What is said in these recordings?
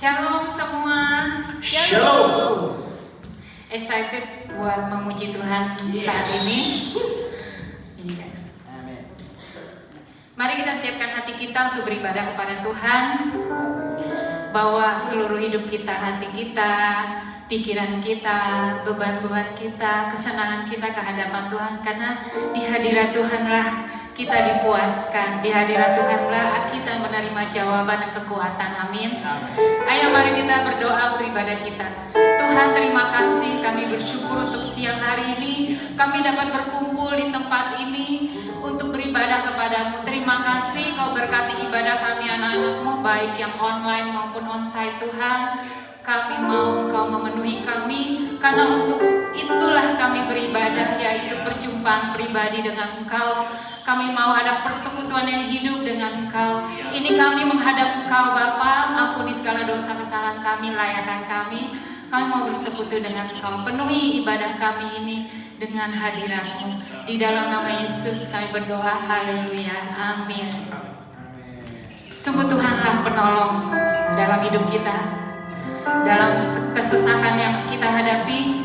Shalom semua. Shalom. Excited buat memuji Tuhan saat ini. Ini kan. Amin. Mari kita siapkan hati kita untuk beribadah kepada Tuhan. Bawa seluruh hidup kita, hati kita, pikiran kita, beban-beban kita, kesenangan kita ke hadapan Tuhan. Karena di hadirat Tuhanlah kita dipuaskan, di hadirat Tuhanlah kita menerima jawaban dan kekuatan. Amin. Ayo mari kita berdoa untuk ibadah kita. Tuhan, terima kasih, kami bersyukur untuk siang hari ini kami dapat berkumpul di tempat ini untuk beribadah kepadamu. Terima kasih kau berkati ibadah kami anak-anakmu, baik yang online maupun onsite. Tuhan, kami mau Engkau memenuhi kami, karena untuk itulah kami beribadah, yaitu perjumpaan pribadi dengan Engkau. Kami mau ada persekutuan yang hidup dengan Engkau. Ini kami menghadap Engkau Bapa, ampuni segala dosa kesalahan kami, layakkan kami. Kami mau bersekutu dengan Engkau. Penuhi ibadah kami ini dengan hadirat-Mu. Di dalam nama Yesus kami berdoa, haleluya, amin. Sungguh Tuhanlah penolong dalam hidup kita. Dalam kesusahan yang kita hadapi,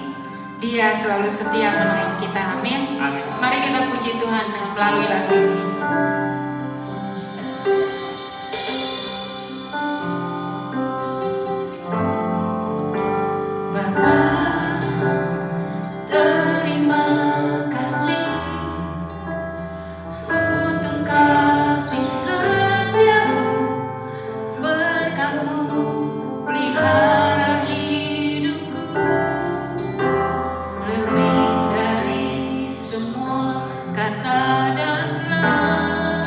Dia selalu setia menolong kita. Amin. Mari kita puji Tuhan melalui lagu ini. Bapa, terima kasih untuk kasih setiamu, berkat-Mu pelihara hidupku, lebih dari semua kata dan lagu.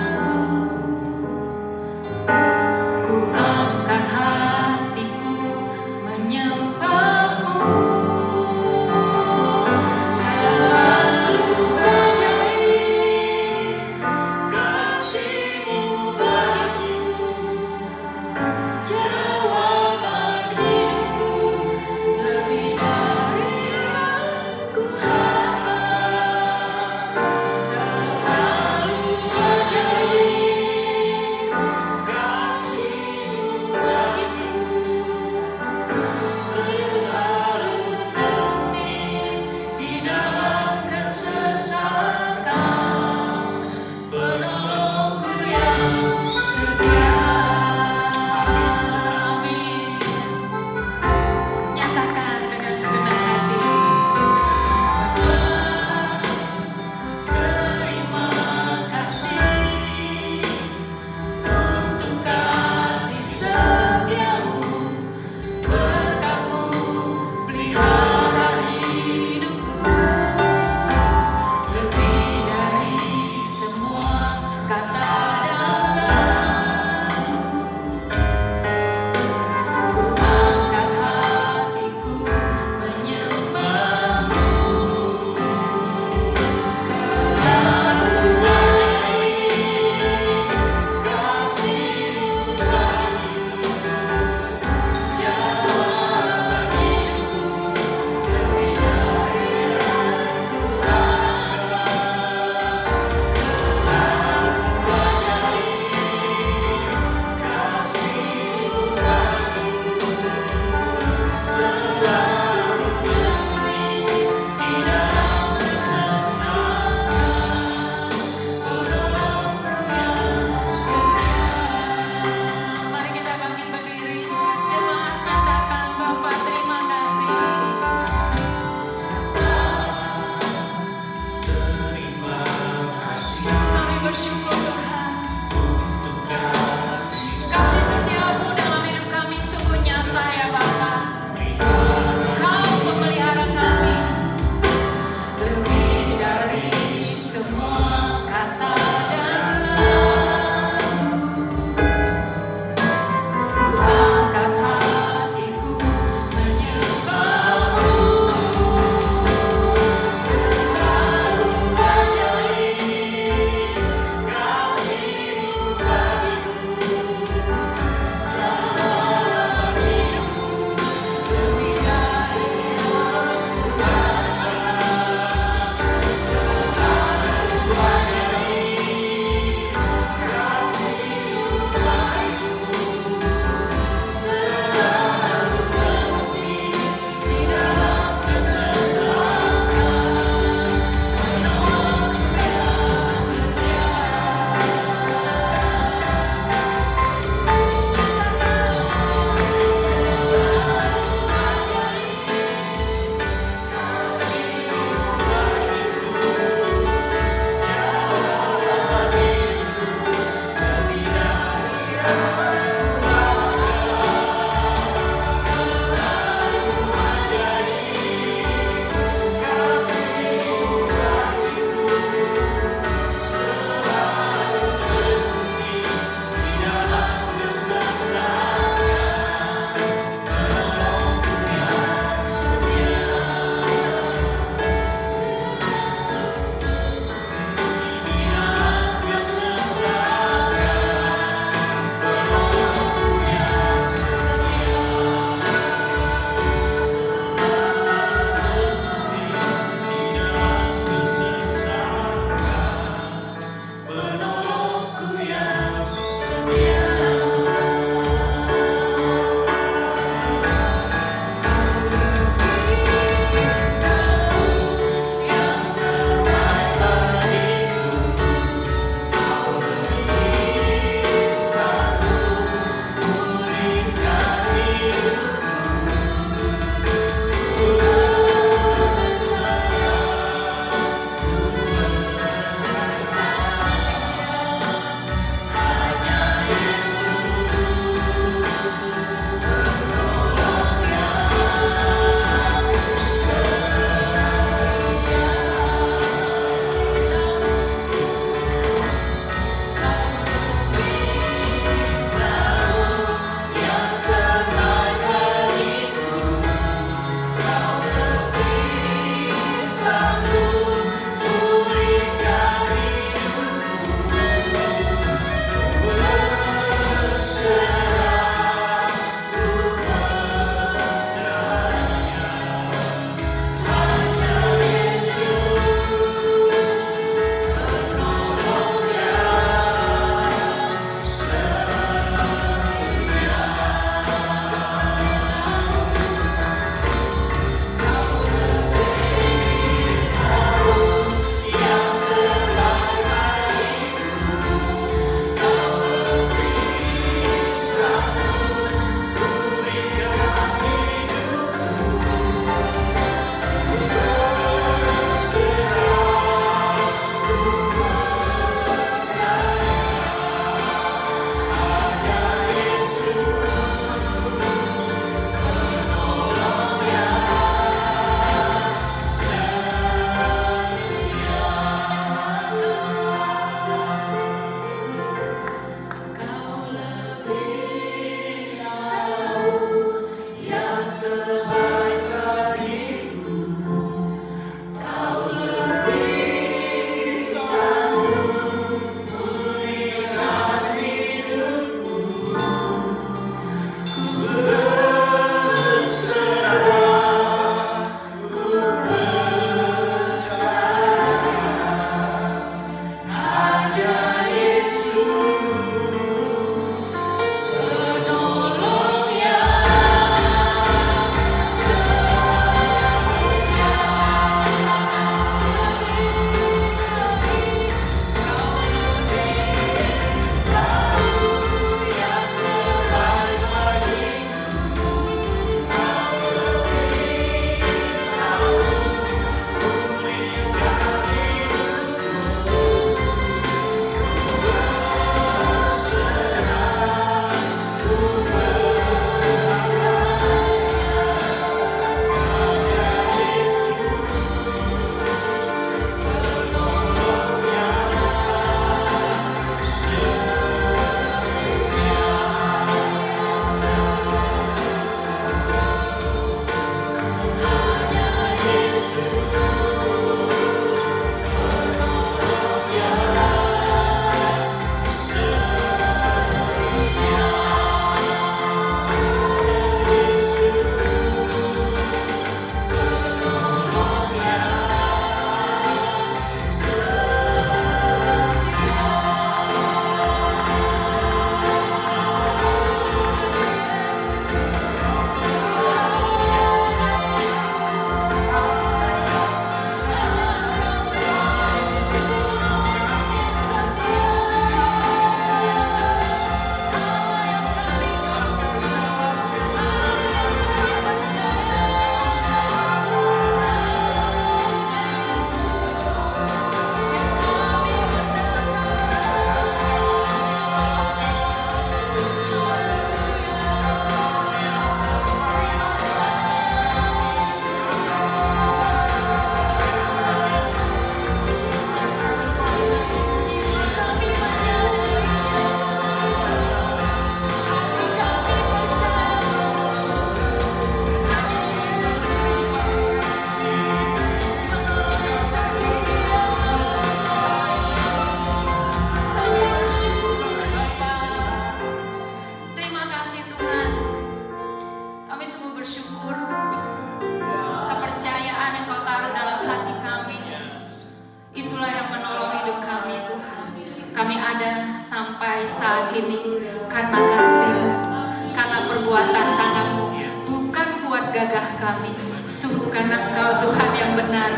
Sungguh karena Engkau Tuhan yang benar,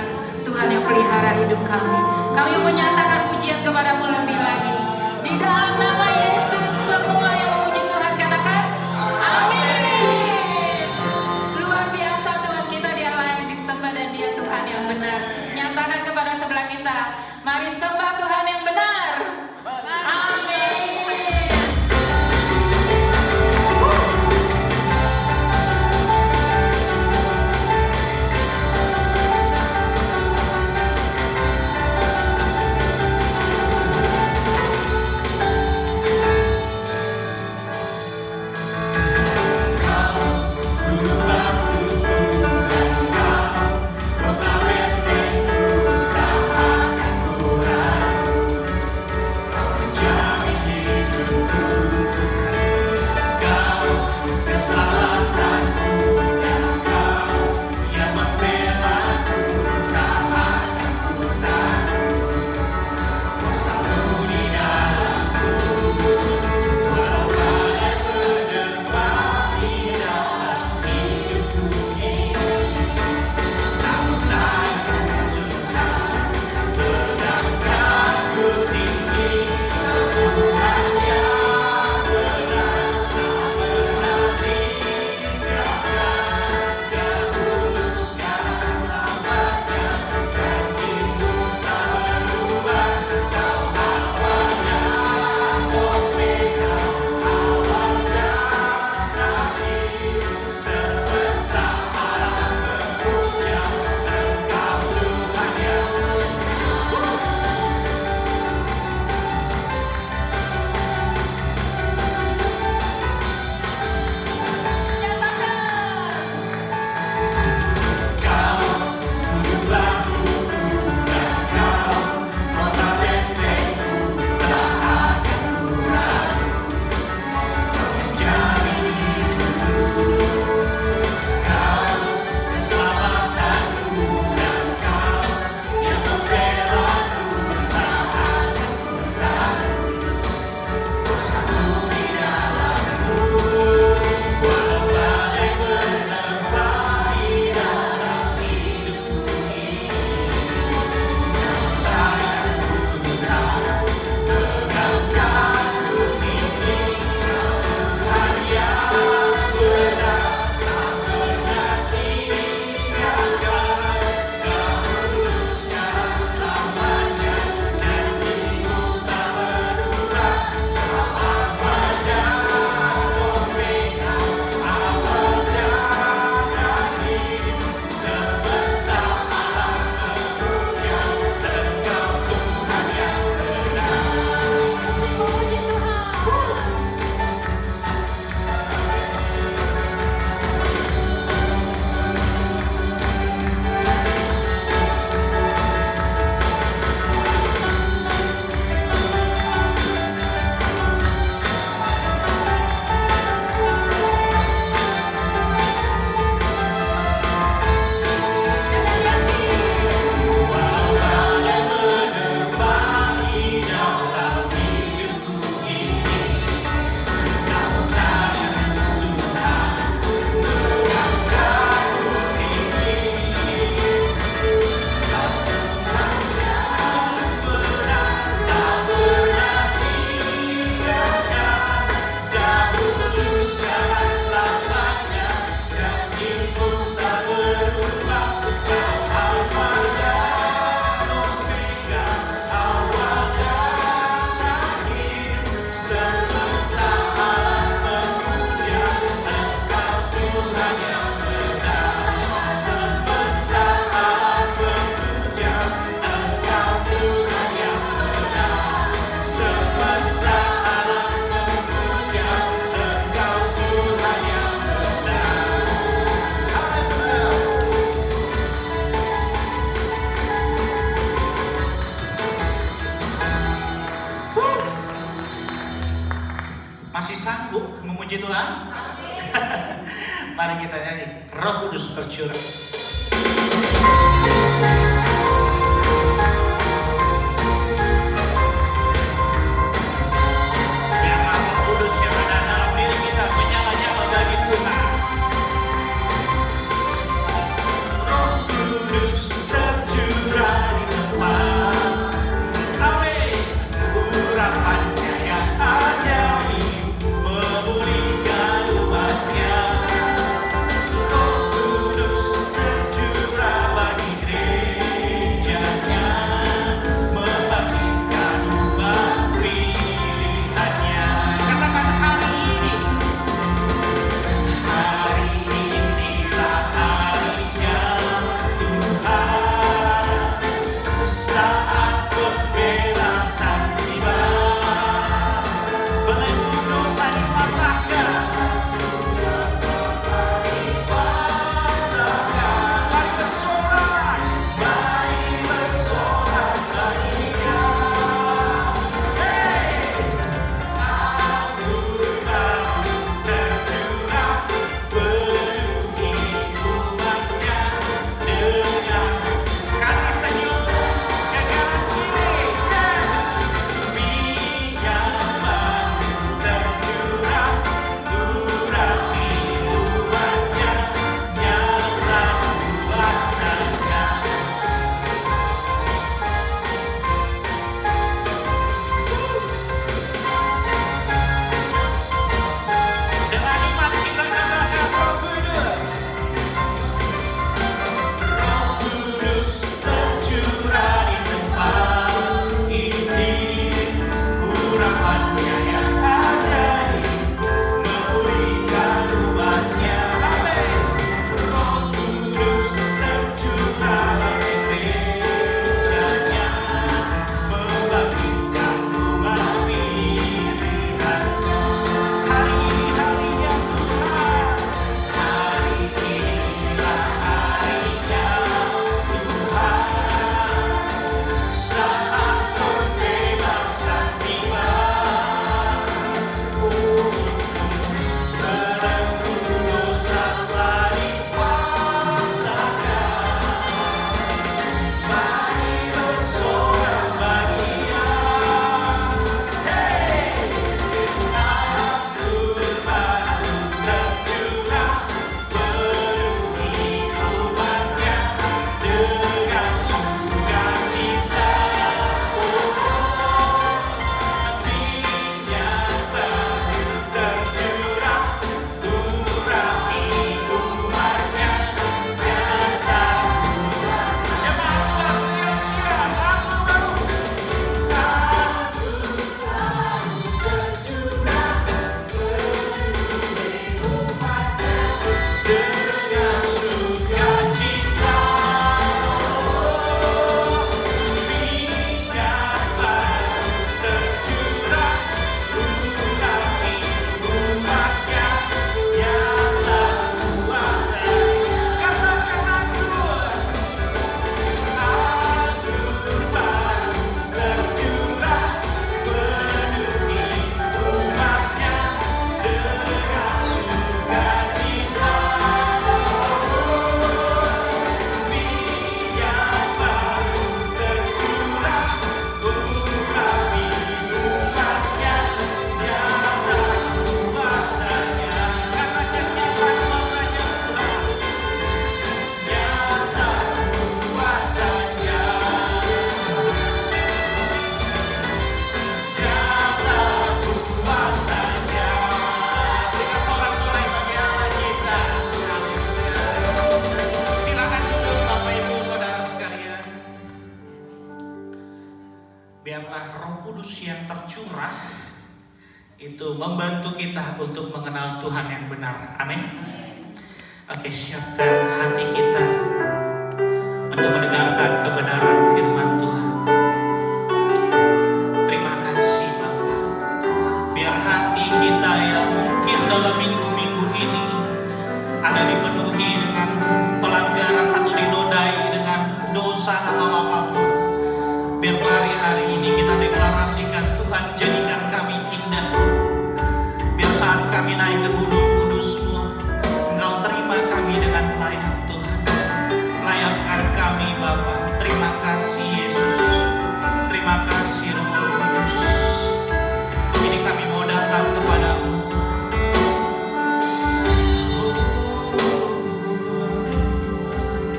Tuhan yang pelihara hidup kami. Kami menyatakan pujian kepadamu lebih lagi. Di dalam nama Yesus semua yang memuji Tuhan katakan amin. Luar biasa Tuhan kita, Dia layak disembah dan Dia Tuhan yang benar. Nyatakan kepada sebelah kita, mari sembah Tuhan yang benar. Amin. Masih sanggup memuji Tuhan? Mari kita nyanyi Roh Kudus tercurah. Biarlah Roh Kudus yang ada dalam diri kita menyala-nyala bagi Tuhan. biarlah Roh Kudus yang tercurah itu membantu kita untuk mengenal Tuhan yang benar. Amin. Oke, siapkan hati kita untuk mendengarkan kebenaran firman Tuhan. Terima kasih Bapa. Biar hati kita yang mungkin dalam minggu-minggu ini ada dipenuhi dengan pelanggaran atau dinodai dengan dosa atau apapun. Biar hari ini kita deklarasikan, Tuhan jadikan kami indah. Biar saat kami naik ke gunung kudus-Mu, Engkau terima kami dengan layak Tuhan. Layakkan kami Bapa. Terima kasih Yesus. Terima kasih Roh Kudus. Ini kami mau datang kepada-Mu.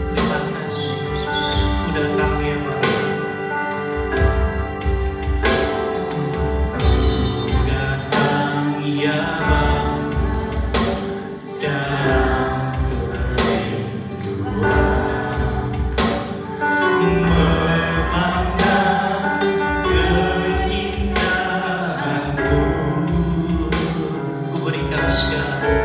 Terima kasih Yesus. Ku datang ya Bapa. Ya Bapa, dalam kerinduan memandang keindahan-Mu, ku berikan segalanya,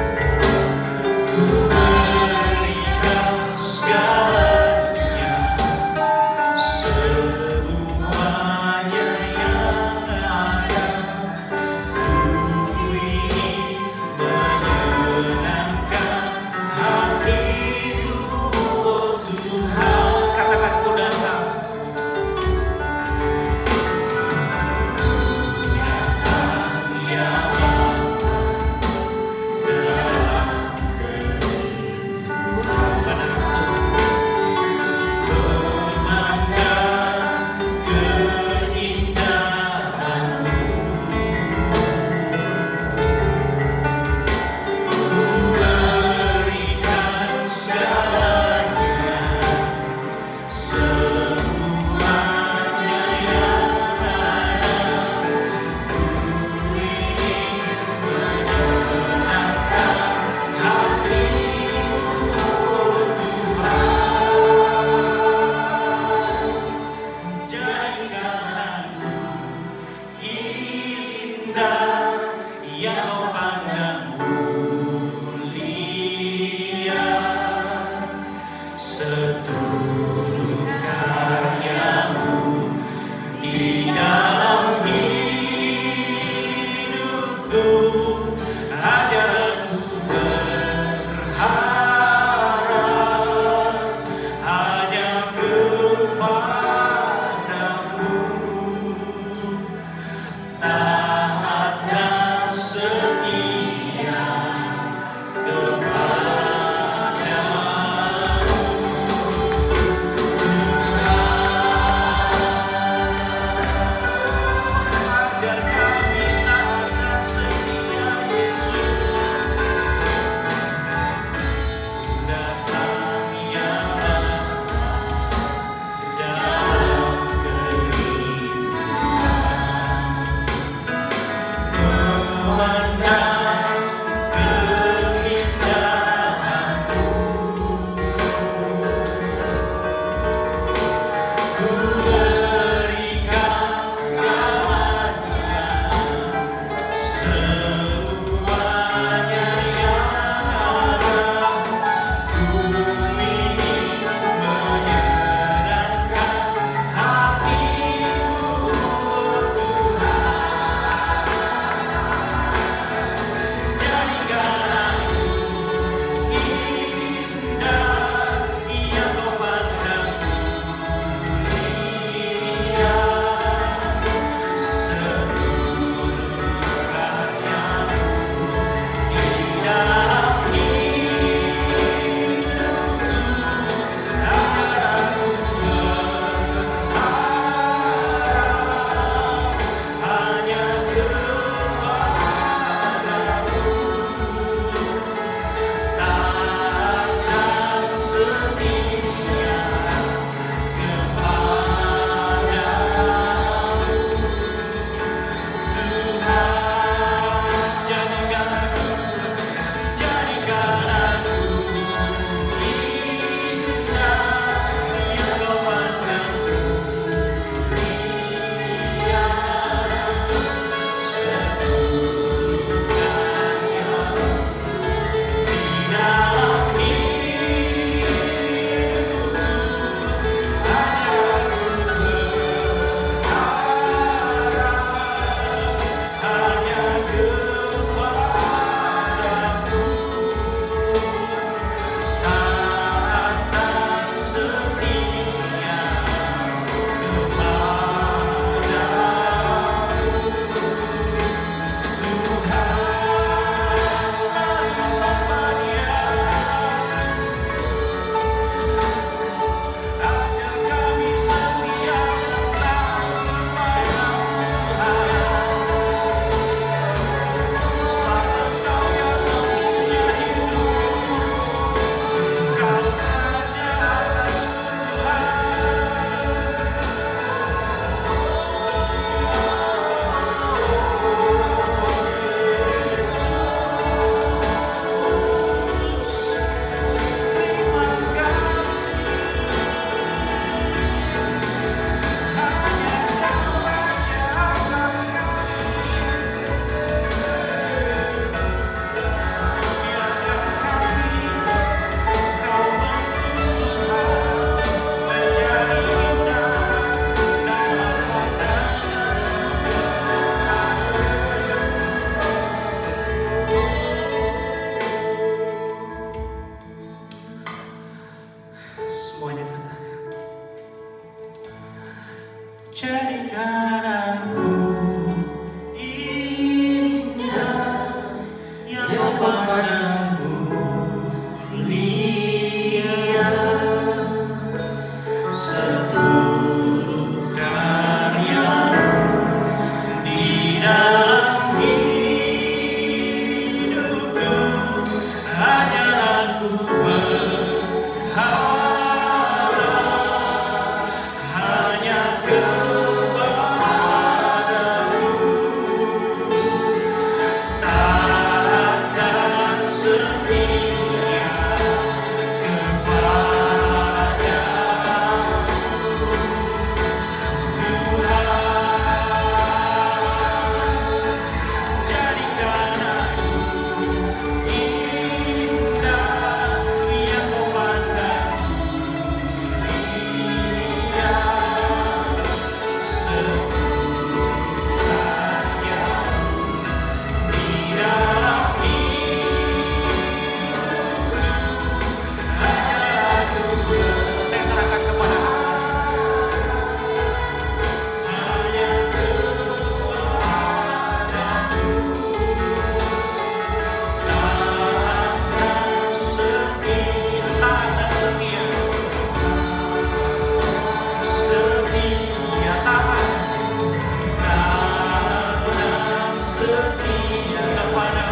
semuanya yang ada. jadikan aku indah yang kepadamu mulia seturut karyamu di dalam hidupku hanyalah ku berharap hanya kepadamu takkan setia jadikan aku indah yang memandang dia semuanya di dalam saya serahkan kepada hanya takkan setia setia tahan takkan setia kepadamu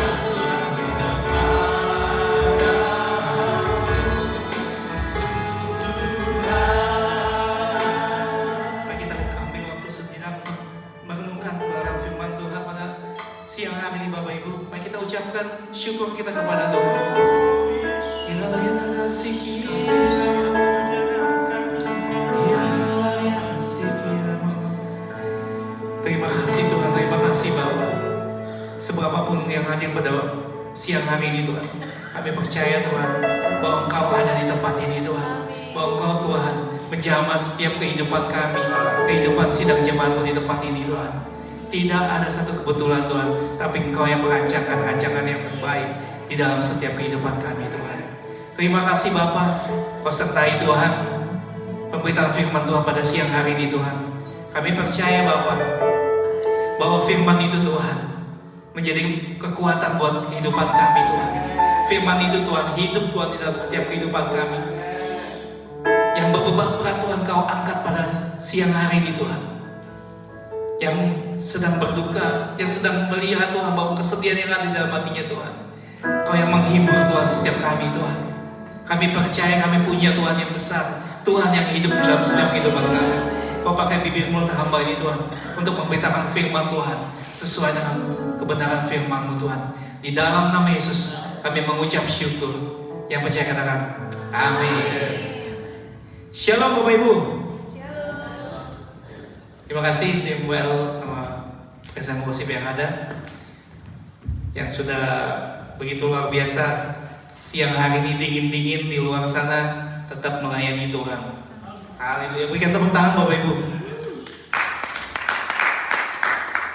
Mari kita ambil waktu sejenak merenungkan kebenaran firman Tuhan pada siang hari ini Bapak Ibu. Mari kita ucapkan syukur kita kepada Tuhan. Terima kasih Tuhan, terima kasih Bapak. Seberapapun yang hadir pada siang hari ini Tuhan, kami percaya Tuhan bahwa Engkau ada di tempat ini Tuhan, bahwa Engkau Tuhan menjamah setiap kehidupan kami, kehidupan sidang jemaatmu di tempat ini Tuhan. Tidak ada satu kebetulan Tuhan, tapi Engkau yang merancangkan rancangan yang terbaik di dalam setiap kehidupan kami Tuhan. Terima kasih Bapa, Kau sertai Tuhan pemberitaan firman Tuhan pada siang hari ini Tuhan. Kami percaya Bapa bahwa firman itu Tuhan menjadi kekuatan buat kehidupan kami Tuhan. Firman itu Tuhan hidup Tuhan di dalam setiap kehidupan kami. Yang berbeban berat Tuhan Kau angkat pada siang hari ini Tuhan. Yang sedang berduka, yang sedang melihat Tuhan bahwa kesedihan yang ada di dalam hatinya Tuhan. Kau yang menghibur Tuhan setiap kami Tuhan. Kami percaya kami punya Tuhan yang besar, Tuhan yang hidup dalam setiap kehidupan kami. Kau pakai bibir mulut hamba ini Tuhan untuk memberitakan firman Tuhan sesuai dengan kebenaran firman-Mu Tuhan. Di dalam nama Yesus kami mengucap syukur. Yang percaya katakan amin. Shalom Bapak Ibu. Terima kasih tim WL sama presiden worship yang ada, yang sudah begitu luar biasa siang hari ini dingin-dingin di luar sana tetap melayani Tuhan. Haleluya. Berikan tepuk tangan Bapak Ibu.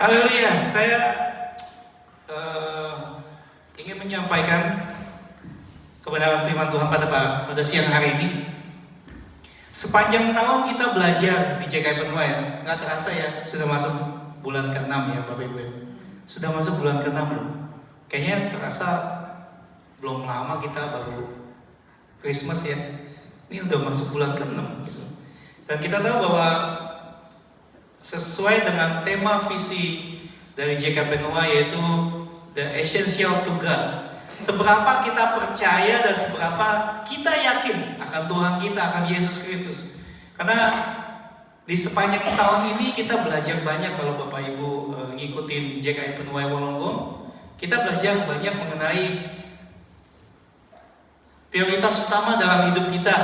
Haleluya. Saya ingin menyampaikan kebenaran firman Tuhan pada siang hari ini. Sepanjang tahun kita belajar di JKI Penua ya, nggak terasa ya, sudah masuk bulan ke-6 ya Bapak Ibu. Sudah masuk bulan ke-6 loh. Kayaknya terasa belum lama kita baru Christmas ya. Ini udah masuk bulan ke-6 gitu. Dan kita tahu bahwa sesuai dengan tema visi dari JKI Penua yaitu The Essential to God. Seberapa kita percaya dan seberapa kita yakin akan Tuhan kita, akan Yesus Kristus. Karena di sepanjang tahun ini kita belajar banyak. Kalau Bapak Ibu ngikutin JKI Penuai Wolonggong, kita belajar banyak mengenai prioritas utama dalam hidup kita.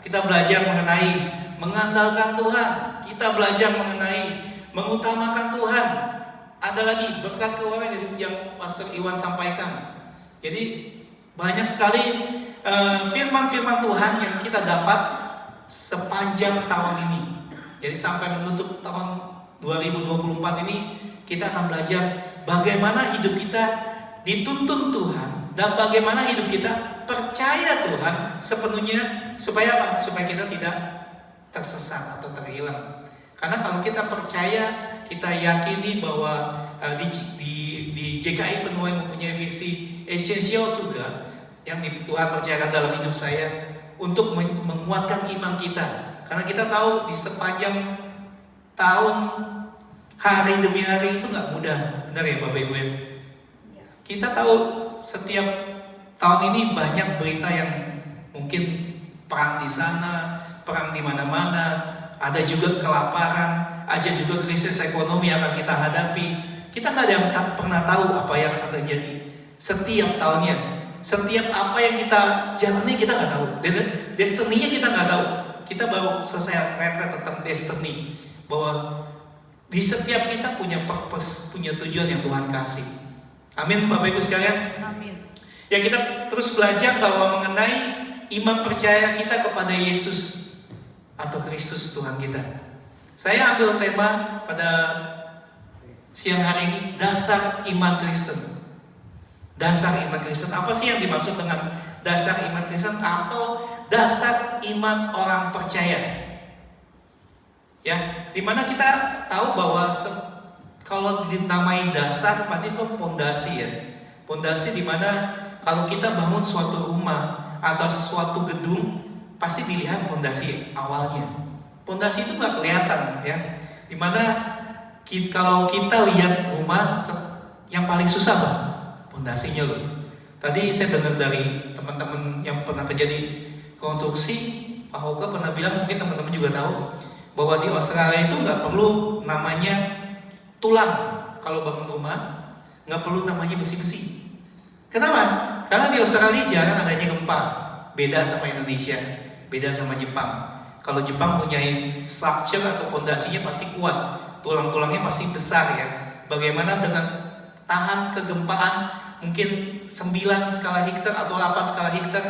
Kita belajar mengenai mengandalkan Tuhan. Kita belajar mengenai mengutamakan Tuhan. Ada lagi berkat keuangan yang Pastor Iwan sampaikan. Jadi banyak sekali firman-firman Tuhan yang kita dapat sepanjang tahun ini. Jadi sampai menutup tahun 2024 ini kita akan belajar bagaimana hidup kita dituntun Tuhan dan bagaimana hidup kita percaya Tuhan sepenuhnya supaya apa? Supaya kita tidak tersesat atau terhilang. Karena kalau kita percaya, kita yakini bahwa di JKI Penuh mempunyai visi esensial juga yang Tuhan percayakan dalam hidup saya untuk menguatkan iman kita. Karena kita tahu di sepanjang tahun, hari demi hari itu nggak mudah, benar ya Bapak Ibu ya? Kita tahu setiap tahun ini banyak berita yang mungkin perang di sana, perang di mana-mana, ada juga kelaparan, ada juga krisis ekonomi yang akan kita hadapi. Kita nggak ada yang pernah tahu apa yang akan terjadi setiap tahunnya. Setiap apa yang kita jalani kita nggak tahu. Destiny-nya kita nggak tahu. Kita baru selesai retret tentang destiny, bahwa di setiap kita punya purpose, punya tujuan yang Tuhan kasih. Amin Bapak Ibu sekalian. Amin. Ya, kita terus belajar bahwa mengenai iman percaya kita kepada Yesus atau Kristus Tuhan kita. Saya ambil tema pada siang hari ini, dasar iman Kristen. Dasar iman Kristen, apa sih yang dimaksud dengan dasar iman Kristen atau dasar iman orang percaya? Ya, dimana kita tahu bahwa kalau dinamai dasar, berarti itu pondasi ya. Pondasi dimana kalau kita bangun suatu rumah atau suatu gedung, pasti dilihat pondasi awalnya. Pondasi itu nggak kelihatan ya. Dimana kalau kita lihat rumah, yang paling susah apa? Pondasinya loh. Tadi saya dengar dari teman-teman yang pernah kerja di konstruksi, Pak Hoka pernah bilang, mungkin teman-teman juga tahu, bahwa di Australia itu nggak perlu namanya tulang kalau bangun rumah, nggak perlu namanya besi-besi. Kenapa? Karena di Australia jarang adanya gempa. Beda sama Indonesia, beda sama Jepang. Kalau Jepang punya structure atau pondasinya pasti kuat, tulang-tulangnya pasti besar ya. Bagaimana dengan tahan kegempaan mungkin 9 skala Richter atau 8 skala Richter?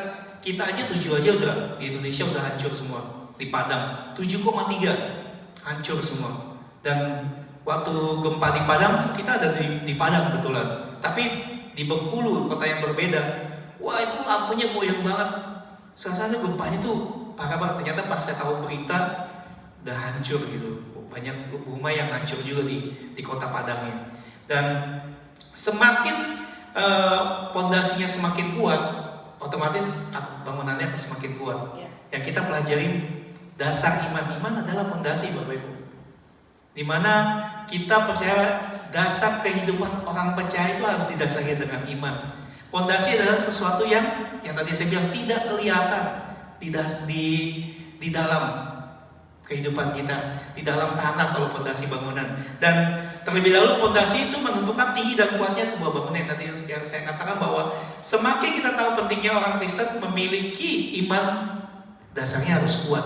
Kita aja 7 aja udah di Indonesia udah hancur semua. Di Padang 7,3 hancur semua. Dan waktu gempa di Padang, kita ada di Padang betulan. Tapi di Bengkulu, kota yang berbeda, wah itu lampunya goyang banget. Rasanya gempanya tuh parah banget. Ternyata pas saya tahu berita, udah hancur gitu. Banyak rumah yang hancur juga di kota Padangnya. Dan semakin pondasinya semakin kuat, otomatis bangunannya akan semakin kuat. Ya, kita pelajarin dasar iman adalah pondasi Bapak Ibu. Dimana kita percaya dasar kehidupan orang percaya itu harus didasari dengan iman. Pondasi adalah sesuatu yang tadi saya bilang tidak kelihatan di dalam kehidupan kita, di dalam tanah kalau pondasi bangunan. Dan terlebih dahulu pondasi itu menentukan tinggi dan kuatnya sebuah bangunan. Tadi yang saya katakan bahwa semakin kita tahu pentingnya orang Kristen memiliki iman, dasarnya harus kuat,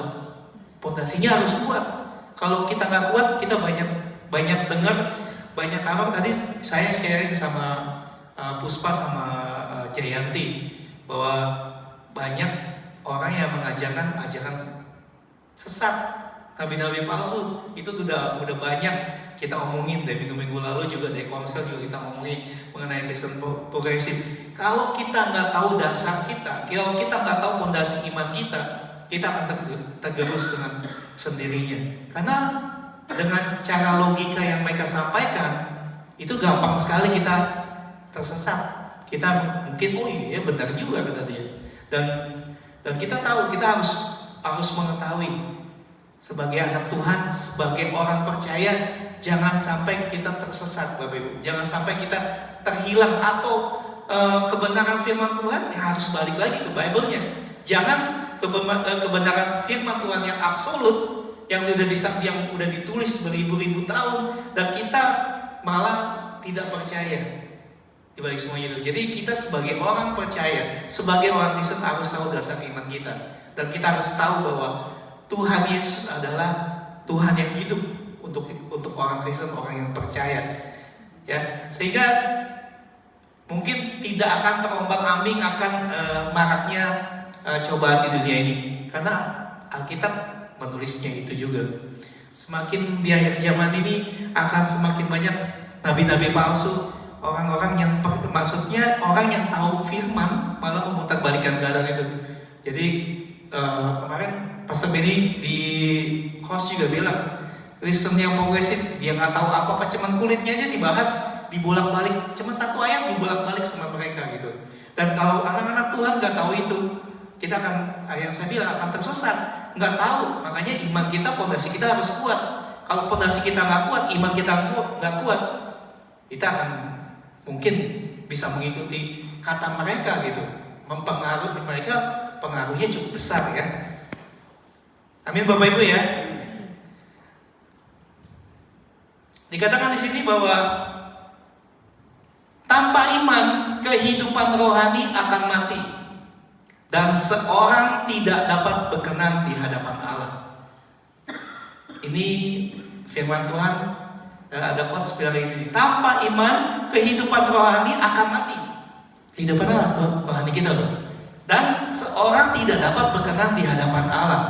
pondasinya harus kuat. Kalau kita nggak kuat, kita banyak dengar banyak kabar. Tadi saya sharing sama Puspa sama Jayanti bahwa banyak orang yang mengajarkan ajaran sesat, nabi-nabi palsu. Itu udah banyak kita omongin dari minggu-minggu lalu, juga dari Komsel juga kita ngomongin mengenai Kristen progresif. Kalau kita nggak tahu dasar kita, kalau kita nggak tahu pondasi iman kita akan tergerus dengan sendirinya. Karena dengan cara logika yang mereka sampaikan, itu gampang sekali kita tersesat. Kita mungkin, oh iya benar juga kata dia. Dan kita tahu, kita harus mengetahui sebagai anak Tuhan, sebagai orang percaya, jangan sampai kita tersesat Bapak Ibu. Jangan sampai kita terhilang atau kebenaran firman Tuhan yang harus balik lagi ke Bible-nya. Jangan kebenaran firman Tuhan yang absolut, yang udah ditulis beribu-ribu tahun, dan kita malah tidak percaya di balik semuanya itu. Jadi kita sebagai orang percaya, sebagai orang Kristen harus tahu dasar iman kita, dan kita harus tahu bahwa Tuhan Yesus adalah Tuhan yang hidup untuk orang Kristen, orang yang percaya. Ya, sehingga mungkin tidak akan terombang-ambing akan maraknya cobaan di dunia ini, karena Alkitab menulisnya itu juga. Semakin di akhir zaman ini akan semakin banyak nabi-nabi palsu, orang-orang yang maksudnya orang yang tahu firman malah memutarbalikkan keadaan itu. Jadi kemarin Pastor Benny di host juga bilang, Kristen yang progresif, dia nggak tahu apa-apa, cuman kulitnya aja dibahas, dibolak-balik, cuman satu ayat dibolak-balik sama mereka gitu. Dan kalau anak-anak Tuhan nggak tahu itu, kita akan, yang saya bilang, akan tersesat, nggak tahu. Makanya iman kita, pondasi kita harus kuat. Kalau pondasi kita nggak kuat, iman kita nggak kuat, kita akan mungkin bisa mengikuti kata mereka gitu, mempengaruhi mereka, pengaruhnya cukup besar ya. Amin Bapak Ibu ya. Dikatakan di sini bahwa tanpa iman kehidupan rohani akan mati dan seorang tidak dapat berkenan di hadapan Allah. Ini firman Tuhan, dan ada quotes bilang ini, tanpa iman kehidupan rohani akan mati. Kehidupan apa? Rohani kita loh. Dan seorang tidak dapat berkenan di hadapan Allah.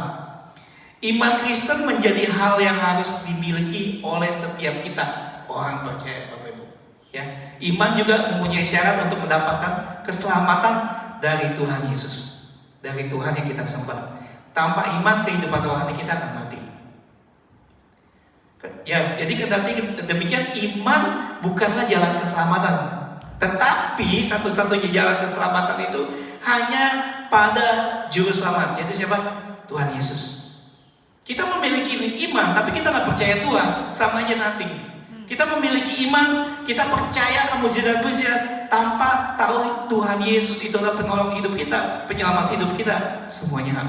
Iman Kristen menjadi hal yang harus dimiliki oleh setiap kita, orang percaya Bapak Ibu. Ya, iman juga mempunyai syarat untuk mendapatkan keselamatan dari Tuhan Yesus, dari Tuhan yang kita sembah. Tanpa iman kehidupan rohani kita akan mati. Ya, jadi kendati demikian, iman bukanlah jalan keselamatan, tetapi satu-satunya jalan keselamatan itu hanya pada juru selamat, yaitu siapa? Tuhan Yesus. Kita memiliki iman, tapi kita nggak percaya Tuhan, sama aja nothing. Kita memiliki iman, kita percaya ke mukjizat-mukjizat, tanpa tahu Tuhan Yesus itu adalah penolong hidup kita, penyelamat hidup kita, semuanya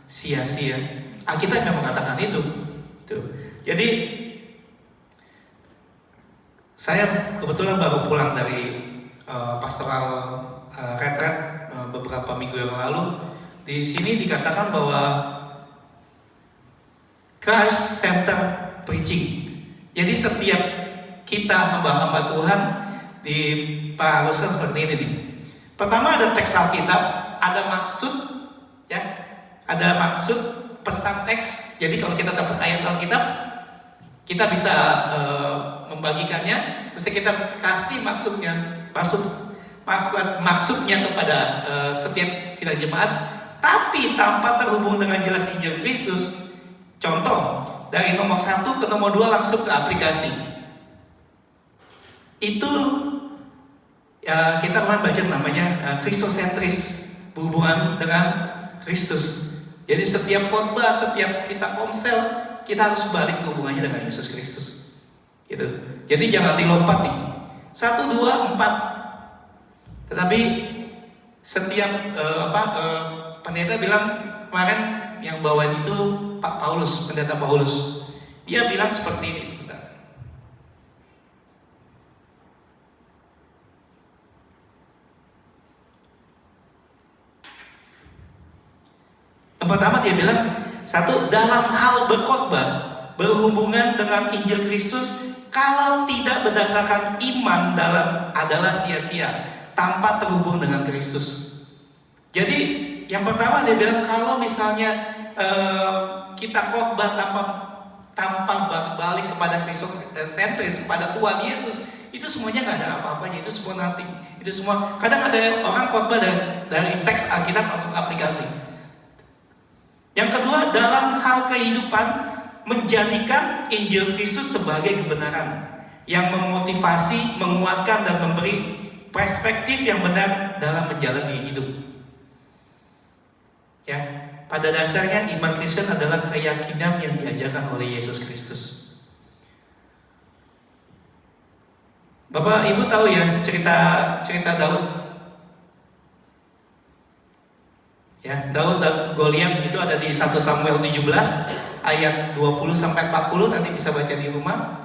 sia-sia. Alkitab yang mengatakan itu. Jadi saya kebetulan baru pulang dari pastoral retret beberapa minggu yang lalu. Di sini dikatakan bahwa Christ Center Preaching. Jadi setiap kita hamba-hamba Tuhan diharuskan seperti ini nih. Pertama ada teks Alkitab, ada maksud, ya, ada maksud pesan teks. Jadi kalau kita dapat ayat Alkitab, kita bisa membagikannya, terus kita kasih maksudnya kepada setiap sidang jemaat, tapi tanpa terhubung dengan jelas Injil Kristus. Contoh, dari nomor 1 ke nomor 2 langsung ke aplikasi. Itu ya, kita kemarin baca namanya Kristosentris, berhubungan dengan Kristus. Jadi setiap khotbah, setiap kita komsel, kita harus balik ke hubungannya dengan Yesus Kristus. Gitu. Jadi jangan dilompat nih. 1, 2, 4. Tetapi setiap pendeta bilang kemarin yang bawain itu Pak Paulus, pendeta Paulus. Dia bilang seperti ini sebentar. Yang pertama dia bilang, 1, dalam hal berkhotbah berhubungan dengan Injil Kristus, kalau tidak berdasarkan iman adalah sia-sia, tanpa terhubung dengan Kristus. Jadi yang pertama dia bilang, kalau misalnya kita khotbah tanpa balik kepada Kristosentris, kepada Tuhan Yesus, itu semuanya nggak ada apa-apanya, itu semua nothing. Itu semua, kadang ada orang khotbah dari teks Alkitab langsung aplikasi. Yang kedua, dalam hal kehidupan menjadikan Injil Kristus sebagai kebenaran yang memotivasi, menguatkan dan memberi perspektif yang benar dalam menjalani hidup. Ya, pada dasarnya iman Kristen adalah keyakinan yang diajarkan oleh Yesus Kristus. Bapak Ibu tahu ya cerita Daud. Ya, Daud dan Goliat itu ada di 1 Samuel 17 ayat 20 sampai 40, nanti bisa baca di rumah.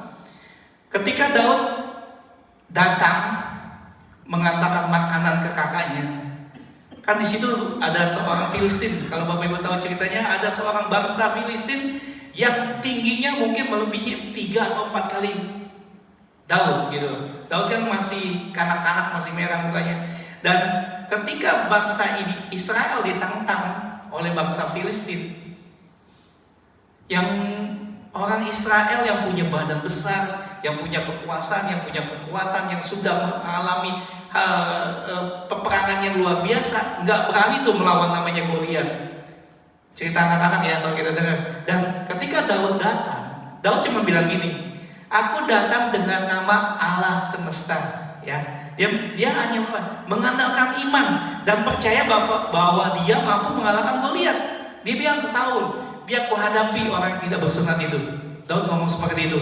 Ketika Daud datang mengantarkan makanan ke kakaknya, kan di situ ada seorang Filistin. Kalau Bapak Ibu tahu ceritanya, ada seorang bangsa Filistin yang tingginya mungkin melebihi 3 atau 4 kali Daud gitu. Daud kan masih kanak-kanak, masih merah mukanya. Dan ketika bangsa Israel ditantang oleh bangsa Filistin, yang orang Israel yang punya badan besar, yang punya kekuasaan, yang punya kekuatan, yang sudah mengalami peperangan yang luar biasa, nggak berani tuh melawan namanya Goliat. Cerita anak-anak ya kalau kita dengar. Dan ketika Daud datang, Daud cuma bilang gini, aku datang dengan nama Allah semesta, ya. Dia hanya mengandalkan iman dan percaya bahwa dia mampu mengalahkan Goliat. Dia bilang ke Saul, biar ku hadapi orang yang tidak bersunat itu. Daud ngomong seperti itu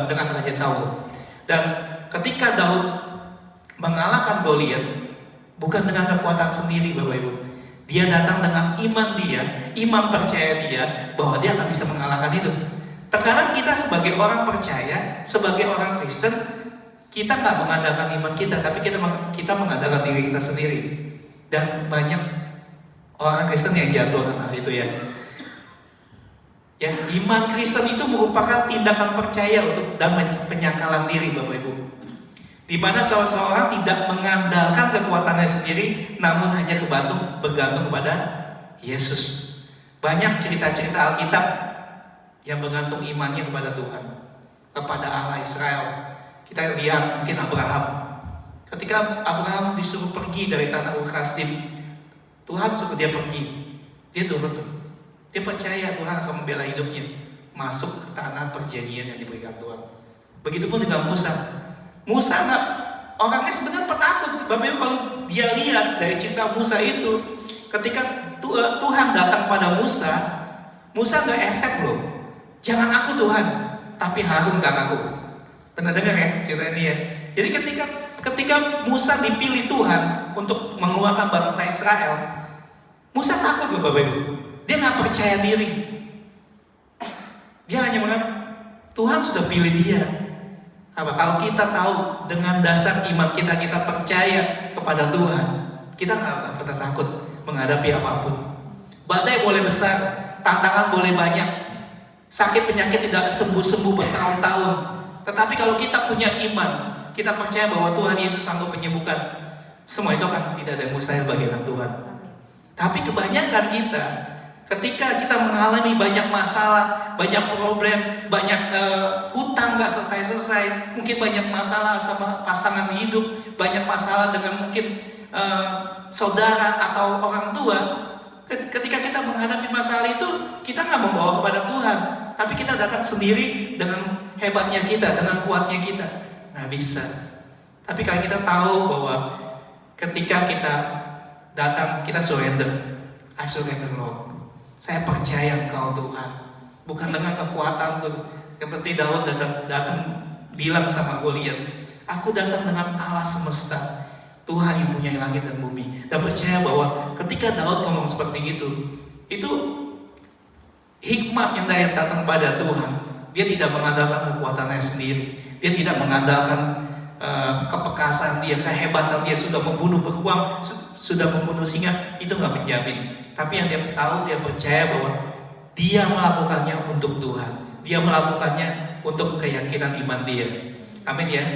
dengan Raja Saul. Dan ketika Daud mengalahkan Goliat, bukan dengan kekuatan sendiri, Bapak Ibu. Dia datang dengan iman dia, iman percaya dia bahwa dia akan bisa mengalahkan itu. Terkadang kita sebagai orang percaya, sebagai orang Kristen, kita nggak mengandalkan iman kita, tapi kita mengandalkan diri kita sendiri. Dan banyak orang Kristen yang jatuh dengan hal itu, ya. Ya, iman Kristen itu merupakan tindakan percaya dan penyangkalan diri, Bapak Ibu. Di mana seorang tidak mengandalkan kekuatannya sendiri, namun hanya bergantung kepada Yesus. Banyak cerita-cerita Alkitab yang bergantung imannya kepada Tuhan, kepada Allah Israel. Kita lihat mungkin Abraham. Ketika Abraham disuruh pergi dari tanah Ur Kasdim, Tuhan suruh dia pergi. Dia turut. Dia percaya Tuhan akan membela hidupnya masuk ke tanah perjanjian yang diberikan Tuhan. Begitupun dengan Musa. Musa orangnya sebenarnya penakut. Sebabnya kalau dia lihat dari cerita Musa itu, ketika Tuhan datang pada Musa nggak accept loh. Jangan aku Tuhan, tapi Harun kakakku. Pernah dengar ya cerita ini ya? Jadi ketika Musa dipilih Tuhan untuk mengeluarkan bangsa Israel, Musa takut loh Bapak Ibu. Dia nggak percaya diri. Dia hanya mengatakan Tuhan sudah pilih dia. Kalau kita tahu dengan dasar iman kita percaya kepada Tuhan, kita nggak pernah takut menghadapi apapun. Badai boleh besar, tantangan boleh banyak, sakit penyakit tidak sembuh-sembuh bertahun-tahun. Tetapi kalau kita punya iman, kita percaya bahwa Tuhan Yesus sanggup menyembuhkan, semua itu akan tidak ada yang mustahil bagi anak Tuhan. Tapi kebanyakan kita, ketika kita mengalami banyak masalah, banyak problem, banyak hutang gak selesai-selesai, mungkin banyak masalah sama pasangan hidup, banyak masalah dengan mungkin saudara atau orang tua. Ketika kita menghadapi masalah itu, kita gak membawa kepada Tuhan, tapi kita datang sendiri dengan hebatnya kita, dengan kuatnya kita. Gak bisa. Tapi kalau kita tahu bahwa ketika kita datang, kita surrender. I surrender Lord. Saya percaya Engkau Tuhan, bukan dengan kekuatanku. Yang seperti Daud datang bilang sama Goliat, aku datang dengan Allah semesta, Tuhan yang punya langit dan bumi. Dan percaya bahwa ketika Daud ngomong seperti itu hikmat yang datang pada Tuhan. Dia tidak mengandalkan kekuatannya sendiri. Dia tidak mengandalkan kepekasan dia, kehebatan dia, sudah membunuh beruang, sudah membunuh singa, itu nggak menjamin. Tapi yang dia tahu, dia percaya bahwa dia melakukannya untuk Tuhan. Dia melakukannya untuk keyakinan iman dia. Amin ya.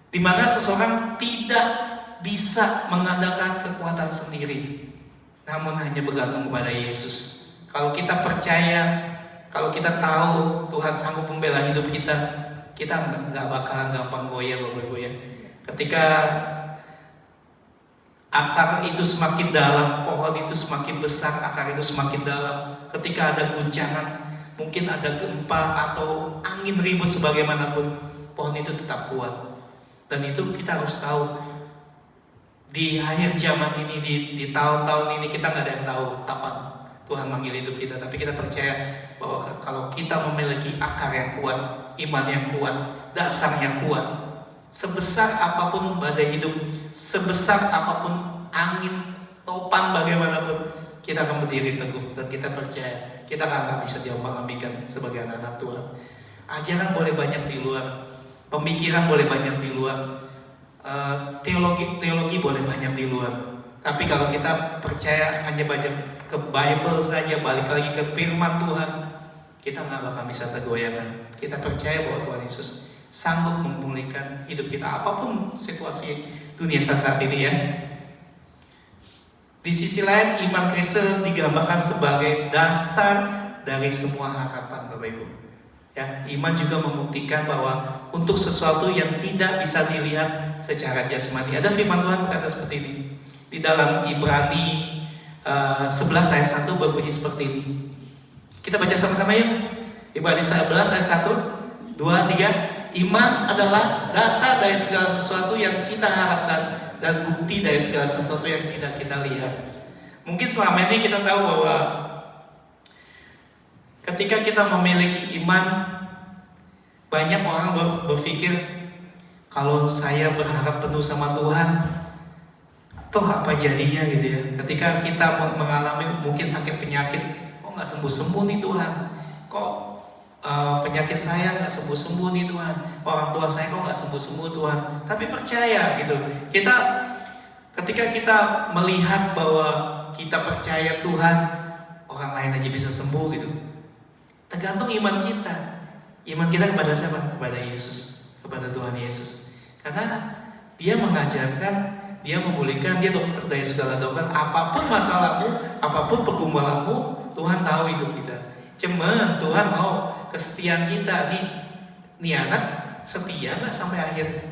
Dimana seseorang tidak bisa mengandalkan kekuatan sendiri, namun hanya bergantung kepada Yesus. Kalau kita percaya, kalau kita tahu Tuhan sanggup membela hidup kita nggak bakalan gampang goyah Bapak Ibu ya. Ketika akar itu semakin dalam, pohon itu semakin besar, akar itu semakin dalam. Ketika ada guncangan, mungkin ada gempa atau angin ribut sebagaimanapun, pohon itu tetap kuat. Dan itu kita harus tahu. Di akhir zaman ini, di tahun-tahun ini, kita nggak ada yang tahu kapan Tuhan manggil hidup kita. Tapi kita percaya bahwa kalau kita memiliki akar yang kuat, iman yang kuat, dasar yang kuat, sebesar apapun badai hidup, sebesar apapun angin, topan bagaimanapun, kita akan berdiri teguh. Dan kita percaya kita nggak bisa diombang-ambingkan sebagai anak-anak Tuhan. Ajaran boleh banyak di luar, pemikiran boleh banyak di luar, teologi boleh banyak di luar. Tapi kalau kita percaya hanya baca ke Bible saja, balik lagi ke firman Tuhan, kita nggak bakal bisa tergoyahkan. Kita percaya bahwa Tuhan Yesus sanggup memulihkan hidup kita apapun situasi dunia saat ini ya. Di sisi lain, iman Kristen digambarkan sebagai dasar dari semua harapan Bapak Ibu. Ya, iman juga membuktikan bahwa untuk sesuatu yang tidak bisa dilihat secara jasmani. Ada firman Tuhan berkata seperti ini. Di dalam Ibrani 11 ayat 1 berbunyi seperti ini. Kita baca sama-sama yuk. Ibrani 11 ayat 1, 2, 3. Iman adalah dasar dari segala sesuatu yang kita harapkan dan bukti dari segala sesuatu yang tidak kita lihat. Mungkin selama ini kita tahu bahwa ketika kita memiliki iman, banyak orang berpikir kalau saya berharap penuh sama Tuhan, toh apa jadinya gitu ya. Ketika kita mengalami mungkin sakit penyakit, kok nggak sembuh-sembuh nih Tuhan, kok penyakit saya nggak sembuh-sembuh nih Tuhan, orang tua saya kok nggak sembuh-sembuh Tuhan. Tapi percaya gitu, ketika kita melihat bahwa kita percaya Tuhan, orang lain aja bisa sembuh gitu. Tergantung iman kita. Iman kita kepada siapa? Kepada Yesus, kepada Tuhan Yesus. Karena Dia mengajarkan, Dia memulihkan, Dia dokter dari segala dokter. Apapun masalahmu, apapun pergumulanmu, Tuhan tahu hidup kita. Cuman Tuhan mau kesetiaan kita. Nih anak setia nggak sampai akhir.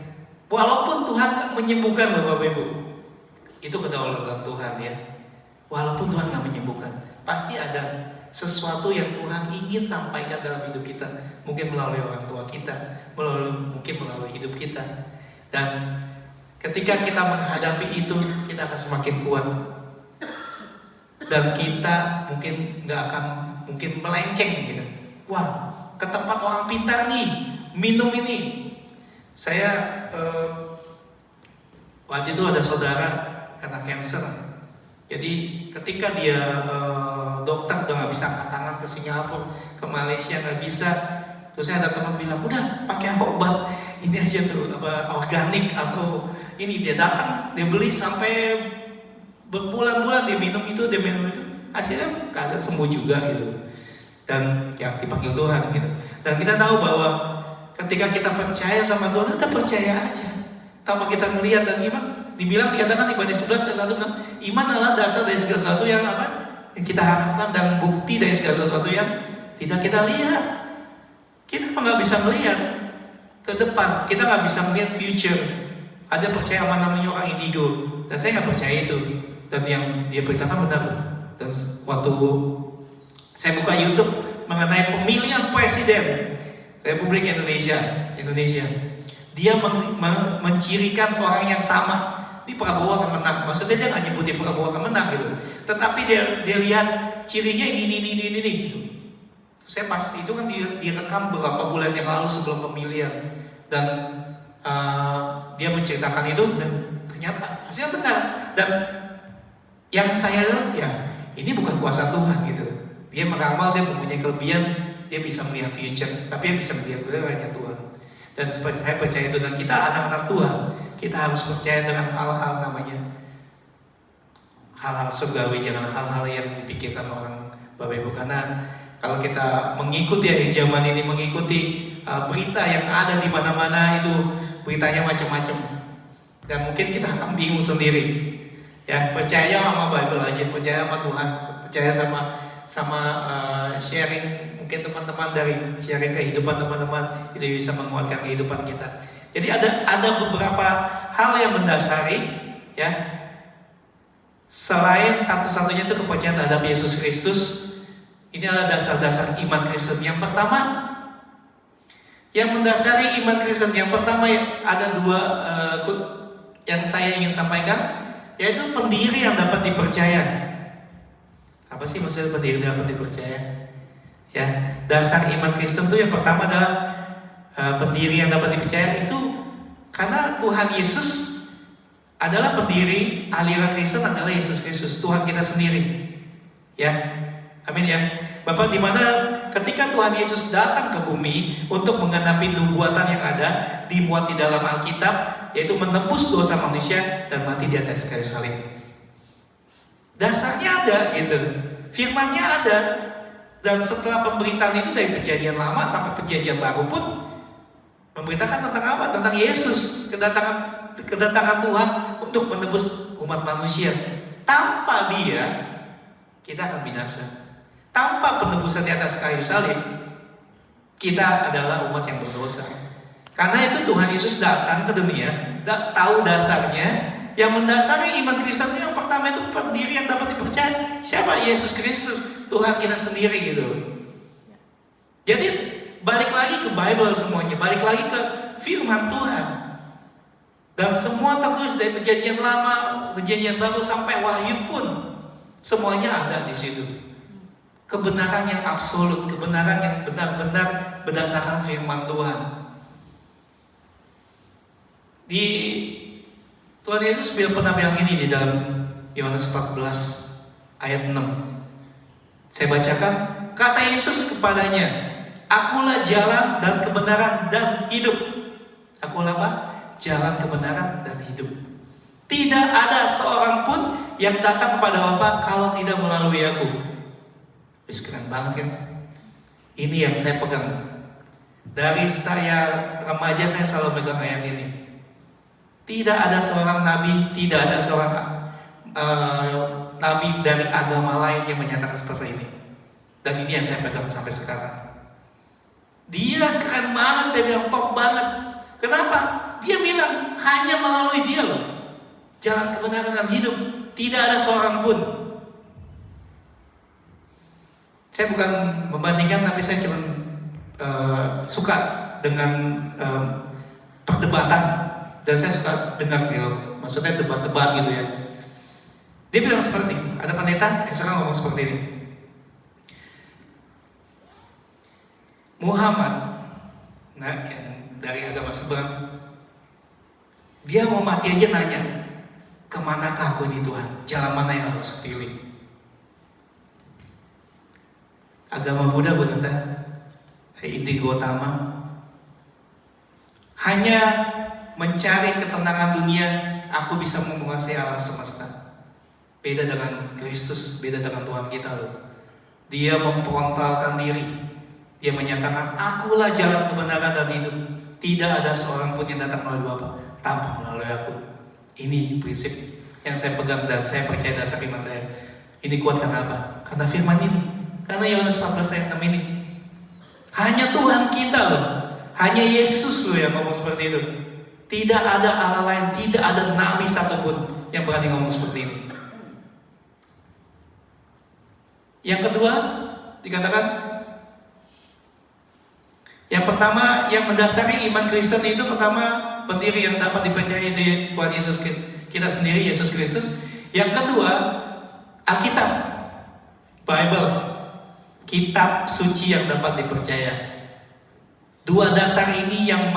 Walaupun Tuhan menyembuhkan loh Bapak Ibu, itu kedaulatan Tuhan ya. Walaupun Tuhan nggak menyembuhkan, pasti ada sesuatu yang Tuhan ingin sampaikan dalam hidup kita. Mungkin melalui orang tua kita, mungkin melalui hidup kita. Dan ketika kita menghadapi itu, kita akan semakin kuat. Dan kita mungkin nggak akan melenceng gitu. Wah, ke tempat orang pintar nih, minum ini. Saya waktu itu ada saudara kena cancer. Jadi ketika dia dokter udah nggak bisa angkat tangan ke Singapura, ke Malaysia nggak bisa. Terus saya ada teman bilang, udah pakai obat ini aja tuh, organik atau ini. Dia datang, dia beli sampai berbulan-bulan dia minum itu. Hasilnya kadang sembuh juga gitu. Dan ya dipanggil Tuhan gitu. Dan kita tahu bahwa ketika kita percaya sama Tuhan, kita percaya aja. Tanpa kita melihat, dan iman dikatakan Ibrani 11 ayat 1 bilang, iman adalah dasar dari segala sesuatu yang yang kita harapkan dan bukti dari segala sesuatu yang tidak kita lihat. Kita nggak bisa melihat ke depan, kita nggak bisa melihat future. Ada percaya sama namanya orang indigo, dan saya nggak percaya itu. Dan yang dia beritakan benar. Dan waktu saya buka YouTube mengenai pemilihan presiden Republik Indonesia, dia mencirikan orang yang sama. Ini Prabowo akan menang. Maksudnya dia nggak nyebutin Prabowo akan menang gitu. Tetapi dia lihat cirinya ini gitu. Saya pas itu kan direkam beberapa bulan yang lalu sebelum pemilihan. Dan dia menceritakan itu dan ternyata hasilnya benar. Dan yang saya lihat ya ini bukan kuasa Tuhan gitu. Dia meramal, dia mempunyai kelebihan, dia bisa melihat future, tapi dia bisa melihat hanya Tuhan. Dan seperti saya percaya itu, dan kita anak-anak Tuhan, kita harus percaya dengan hal-hal namanya hal-hal surgawi, jangan hal-hal yang dipikirkan orang Bapak Ibu. Karena kalau kita mengikuti hari zaman ini, mengikuti berita yang ada di mana-mana, itu beritanya macam-macam, dan mungkin kita akan bingung sendiri. Ya, percaya sama Bible aja, percaya sama Tuhan, percaya sama sharing, mungkin teman-teman dari sharing kehidupan teman-teman itu bisa menguatkan kehidupan kita. Jadi ada beberapa hal yang mendasari ya, selain satu-satunya itu kepercayaan terhadap Yesus Kristus. Ini adalah dasar-dasar iman Kristen. Yang pertama yang mendasari iman Kristen, yang pertama ada dua yang saya ingin sampaikan, yaitu pendiri yang dapat dipercaya. Apa sih maksudnya pendiri dapat dipercaya? Ya, dasar iman Kristen itu yang pertama adalah pendiri yang dapat dipercaya. Itu karena Tuhan Yesus adalah pendiri aliran Kristen, adalah Yesus Kristus, Tuhan kita sendiri. Ya, amin ya. Bapak, dimana ketika Tuhan Yesus datang ke bumi untuk menggenapi nubuatan yang ada dimuat di dalam Alkitab, yaitu menebus dosa manusia dan mati di atas kayu salib. Dasarnya ada gitu, firmannya ada. Dan setelah pemberitaan itu dari perjanjian lama sampai perjanjian baru pun memberitakan tentang apa? Tentang Yesus, kedatangan Tuhan untuk menebus umat manusia. Tanpa Dia kita akan binasa. Tanpa penebusan di atas kayu salib, kita adalah umat yang berdosa. Karena itu Tuhan Yesus datang ke dunia, tahu dasarnya. Yang mendasari iman Kristen yang pertama itu pendiri yang dapat dipercaya. Siapa? Yesus Kristus, Tuhan kita sendiri gitu. Jadi balik lagi ke Bible semuanya, balik lagi ke firman Tuhan. Dan semua tertulis dari perjanjian lama, perjanjian baru sampai Wahyu pun semuanya ada di situ. Kebenaran yang absolut, kebenaran yang benar-benar berdasarkan firman Tuhan. Di Tuhan Yesus pernah bilang ini di dalam Yohanes 14 ayat 6. Saya bacakan, kata Yesus kepadanya, "Akulah jalan dan kebenaran dan hidup." Akulah apa? Jalan kebenaran dan hidup. Tidak ada seorang pun yang datang kepada Bapa kalau tidak melalui aku. Wis, keren banget kan? Ini yang saya pegang. Dari saya remaja saya selalu pegang ayat ini. Tidak ada seorang nabi, tidak ada seorang nabi dari agama lain yang menyatakan seperti ini. Dan ini yang saya pegang sampai sekarang. Dia keren banget, saya bilang top banget. Kenapa? Dia bilang hanya melalui dia loh. Jalan kebenaran dan hidup. Tidak ada seorang pun. Saya bukan membandingkan, tapi saya cuma suka dengan perdebatan. Dan saya suka dengar gitu, maksudnya debat-debat gitu ya. Dia bilang seperti, ada pendeta yang sekarang ngomong seperti ini. Muhammad, nah yang dari agama seberang, dia mau mati aja nanya, kemanakah aku ini Tuhan? Jalan mana yang harus pilih? Agama Buddha berkata, inti Gautama, hanya mencari ketenangan dunia, aku bisa menguasai alam semesta. Beda dengan Kristus, beda dengan Tuhan kita loh. Dia memfrontalkan diri. Dia menyatakan, akulah jalan kebenaran dan hidup. Tidak ada seorang pun yang datang melalui Bapa tanpa melalui aku. Ini prinsip yang saya pegang dan saya percaya dasar iman saya. Ini kuat karena apa? Karena firman ini. Karena Yohanes 14 ayat 6 ini. Hanya Tuhan kita loh. Hanya Yesus loh yang ngomong seperti itu. Tidak ada Allah lain, tidak ada nabi satupun yang berani ngomong seperti ini. Yang kedua, dikatakan, yang pertama, yang mendasari iman Kristen itu pertama, pendiri yang dapat dipercayai itu Tuhan Yesus kita sendiri, Yesus Kristus. Yang kedua, Alkitab, Bible, kitab suci yang dapat dipercaya. Dua dasar ini yang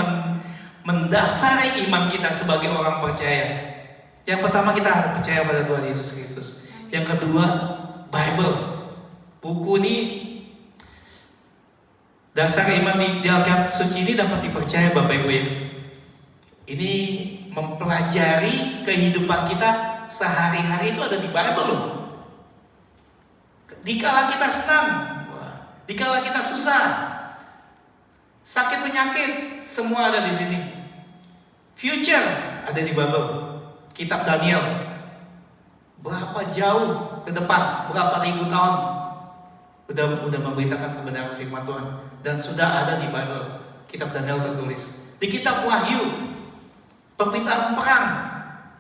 mendasari iman kita sebagai orang percaya. Yang pertama, kita harus percaya pada Tuhan Yesus Kristus. Yang kedua, Bible. Buku ini, dasar iman di Alkitab suci ini dapat dipercaya Bapak Ibu ya. Ini mempelajari kehidupan kita sehari-hari itu ada di Bible loh. Dikala kita senang, dikala kita susah, sakit penyakit, semua ada di sini. Future ada di Bible. Kitab Daniel. Berapa jauh ke depan, berapa ribu tahun udah memberitakan kebenaran firman Tuhan dan sudah ada di Bible. Kitab Daniel tertulis. Di kitab Wahyu, pemberitaan perang.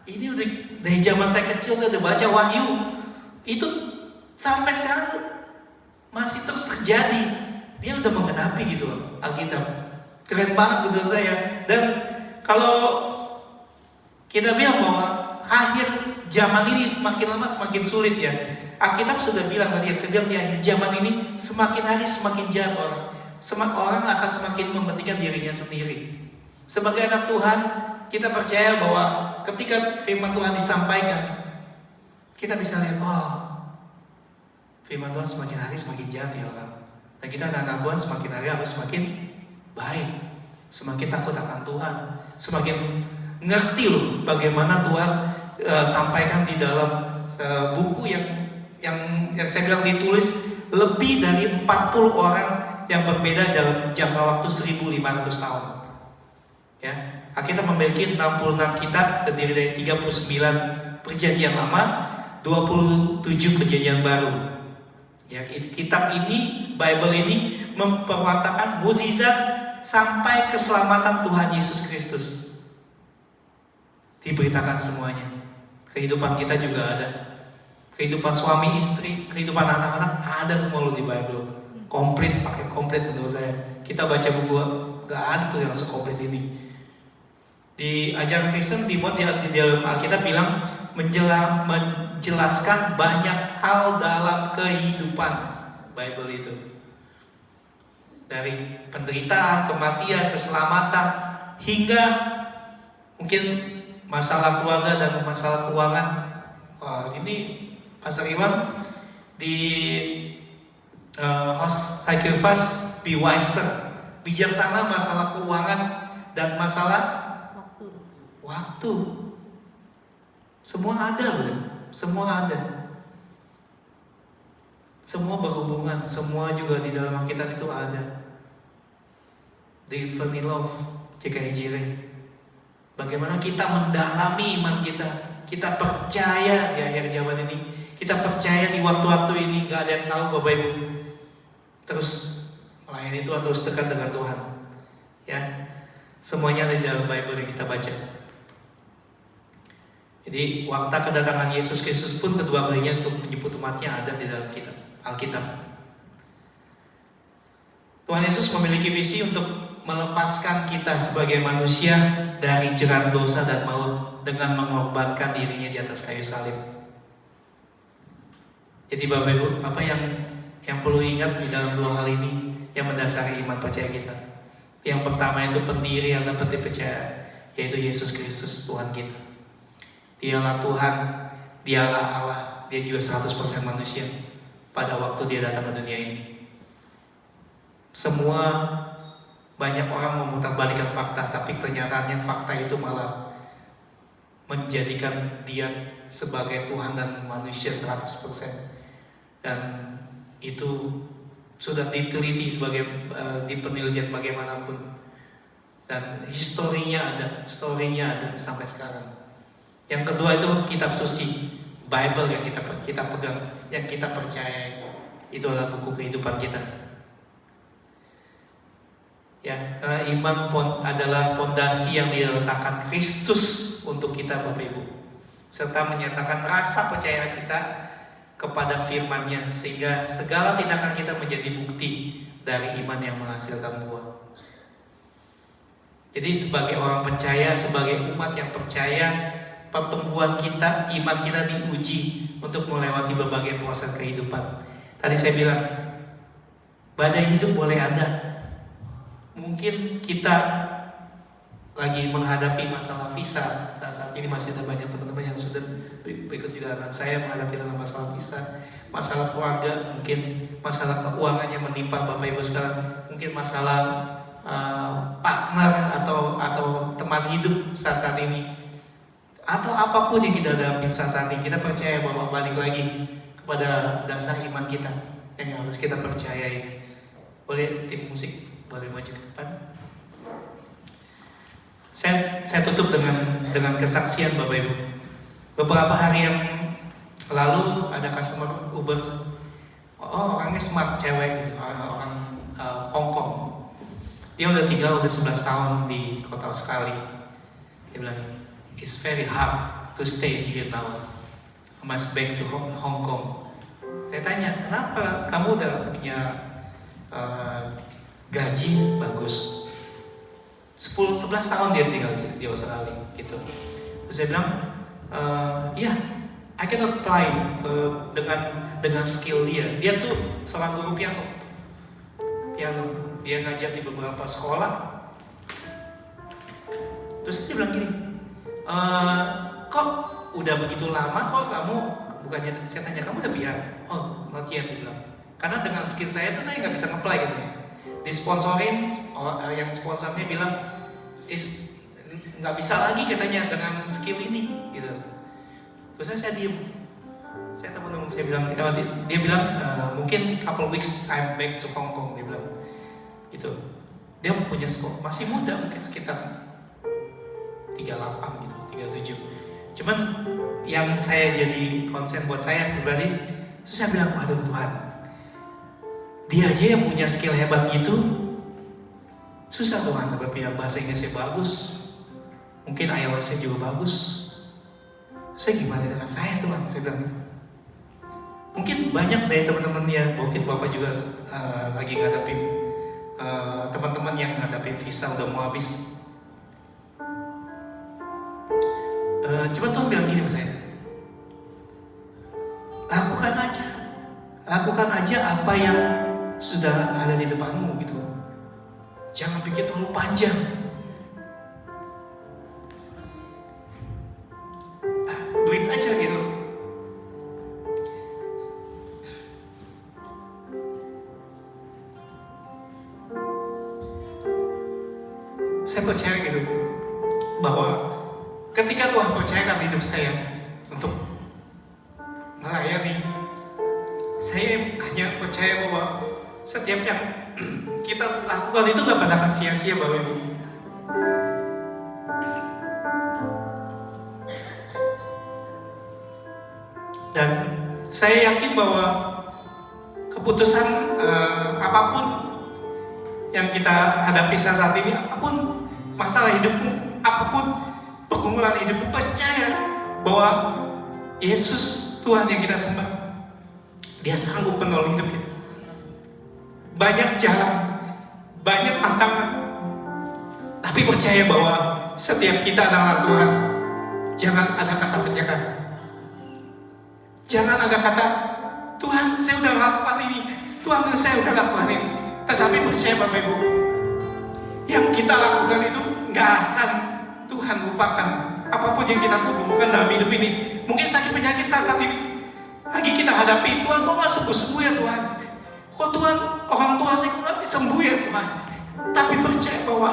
Ini udah dari zaman saya kecil saya udah baca Wahyu. Itu sampai sekarang masih terus terjadi. Dia udah mengenapi gitu loh Alkitab. Keren banget menurut saya. Dan kalau kita bilang bahwa akhir zaman ini semakin lama semakin sulit ya. Alkitab sudah bilang tadi yang saya bilang di akhir zaman ini semakin hari semakin jahat orang. Orang akan semakin mementingkan dirinya sendiri. Sebagai anak Tuhan, kita percaya bahwa ketika firman Tuhan disampaikan, kita bisa lihat, firman Tuhan semakin hari semakin jahat ya orang. Dan kita anak Tuhan semakin hari harus semakin baik, semakin takut akan Tuhan, semakin ngerti loh bagaimana Tuhan sampaikan di dalam buku yang saya bilang ditulis lebih dari 40 orang yang berbeda dalam jangka waktu 1500 tahun. Ya, Alkitab memiliki 66 kitab terdiri dari 39 perjanjian lama, 27 perjanjian baru. Ya, kitab ini, Bible ini memperwatakan mukjizat sampai keselamatan Tuhan Yesus Kristus. Diberitakan semuanya. Kehidupan kita juga ada. Kehidupan suami istri, kehidupan anak-anak ada semua loh di Bible. komplit, pakai komplit menurut saya. Kita baca buku gak ada tuh yang sekomplit ini. Di ajaran Kristen di dalam Alkitab bilang menjelaskan banyak hal dalam kehidupan Bible itu. Dari penderitaan, kematian, keselamatan, hingga mungkin masalah keluarga dan masalah keuangan. Wah, ini Pastor Iwan di host sacrifice be wiser, bijaksana masalah keuangan dan masalah waktu. Semua ada loh, semua ada. Semua berhubungan, semua juga di dalam Alkitab itu ada. The Infinite Love, J.K. Jire. Bagaimana kita mendalami iman kita, kita percaya di akhir zaman ini, kita percaya di waktu-waktu ini, gak ada yang tahu Bapak Ibu. Terus melayani Tuhan, terus dekat dengan Tuhan. Ya, semuanya ada di dalam Bible yang kita baca. Jadi waktu kedatangan Yesus Kristus pun kedua kalinya untuk menjemput umatnya ada di dalam kitab Alkitab. Tuhan Yesus memiliki visi untuk melepaskan kita sebagai manusia dari jerat dosa dan maut dengan mengorbankan dirinya di atas kayu salib. Jadi Bapak Ibu, apa yang perlu ingat di dalam dua hal ini yang mendasari iman percaya kita? Yang pertama itu pendiri yang dapat dipercaya, yaitu Yesus Kristus Tuhan kita. Dialah Tuhan, dialah Allah, dia juga 100% manusia pada waktu dia datang ke dunia ini. Semua banyak orang memutarbalikkan fakta, tapi kenyataannya fakta itu malah menjadikan dia sebagai Tuhan dan manusia 100%. Dan itu sudah diteliti sebagai di penelitian bagaimanapun. Dan historinya ada sampai sekarang. Yang kedua itu kitab suci, Bible yang kita pegang, yang kita percaya, itu adalah buku kehidupan kita. Ya, karena iman adalah pondasi yang diletakkan Kristus untuk kita Bapak Ibu, serta menyatakan rasa percaya kita kepada firman-Nya, sehingga segala tindakan kita menjadi bukti dari iman yang menghasilkan buah. Jadi sebagai orang percaya, sebagai umat yang percaya, pertumbuhan kita, iman kita diuji untuk melewati berbagai proses kehidupan. Tadi saya bilang, badai hidup boleh ada. Mungkin kita lagi menghadapi masalah visa. Saat ini masih ada banyak teman-teman yang sudah berikut juga dengan saya menghadapi dengan masalah visa, masalah keluarga, mungkin masalah keuangan yang menimpa Bapak Ibu sekarang, mungkin masalah partner atau teman hidup saat ini. Atau apapun yang kita hadapi saat ini, kita percaya bahwa balik lagi kepada dasar iman kita yang harus kita percayai. Boleh tim musik boleh maju ke depan. Saya tutup dengan kesaksian Bapak Ibu. Beberapa hari yang lalu ada customer Uber, orangnya smart, cewek, orang Hong Kong. Dia udah 11 tahun di kota Australia. Dia bilang, it's very hard to stay here now. I must back to Hong Kong. Saya tanya, kenapa kamu udah punya gaji bagus? 11 tahun dia tinggal di Australia gitu. Terus saya bilang, I can apply dengan skill dia. Dia tuh seorang guru piano. Dia ngajar di beberapa sekolah. Terus dia bilang gini, kok udah begitu lama kok kamu, bukannya saya tanya kamu udah PR? Oh, not yet, dia bilang. Karena dengan skill saya tuh saya nggak bisa nge-apply gitu ya. Disponsorin, yang sponsornya bilang nggak bisa lagi katanya dengan skill ini gitu. Terus saya diem. Saya teman-teman saya bilang, dia bilang mungkin couple weeks I'm back to Hong Kong, dia bilang gitu. Dia punya skor, masih muda, mungkin sekitar 38 gitu, 37. Cuman yang saya jadi konsen buat saya pribadi, terus saya bilang, waduh Tuhan, dia aja yang punya skill hebat gitu, susah Tuhan, tapi bahasa Inggrisnya bagus, mungkin IELTS-nya juga bagus. Saya gimana dengan saya Tuhan? Saya bilang gitu. Mungkin banyak dari teman-teman ya, mungkin Bapak juga lagi ngadapin teman-teman yang ngadapin visa udah mau habis. Coba Tuhan bilang gini sama saya, lakukan aja apa yang sudah ada di depanmu gitu. Jangan pikir terlalu panjang. Duit aja gitu. Saya percaya gitu bahwa ketika Tuhan percayakan hidup saya untuk melayani, saya hanya percaya bahwa setiap yang kita lakukan itu gak pernah sia-sia Bapak Ibu. Dan saya yakin bahwa keputusan apapun yang kita hadapi saat ini, apapun masalah hidupmu, apapun pergumulan hidupmu, percaya bahwa Yesus Tuhan yang kita sembah, Dia sanggup menolong hidup kita. Banyak jalan, banyak tantangan, tapi percaya bahwa setiap kita adalah Tuhan. Jangan ada kata menyerah. Jangan ada kata, Tuhan saya udah lakukan ini, Tuhan saya udah lakukan ini. Tetapi percaya Bapak Ibu, yang kita lakukan itu gak akan Tuhan lupakan. Apapun yang kita pergumukan dalam hidup ini, mungkin sakit penyakit saat ini lagi kita hadapi, Tuhan kok gak sembuh-sembuh ya Tuhan? Kok Tuhan, orang tua saya kok gak bisa sembuh ya Tuhan? Tapi percaya bahwa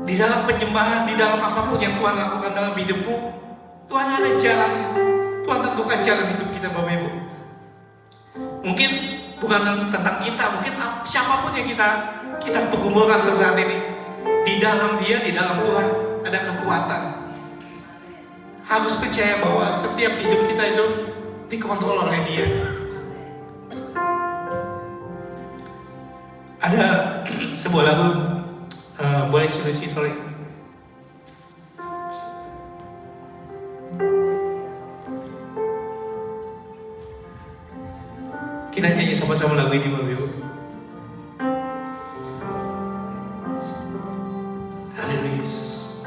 di dalam penyembahan, di dalam apapun yang Tuhan lakukan dalam hidupmu, Tuhan ada jalan. Tuhan tentukan jalan hidup kita Bapak Ibu. Mungkin bukan tentang kita, mungkin siapapun yang kita pergumulkan saat ini, di dalam Dia, di dalam Tuhan ada kekuatan. Harus percaya bahwa setiap hidup kita itu dikontrol oleh Dia. Ada sebuah lagu, boleh cerita oleh kita nyanyi sama-sama lagu ini Bapak Ibu. Haleluya Yesus.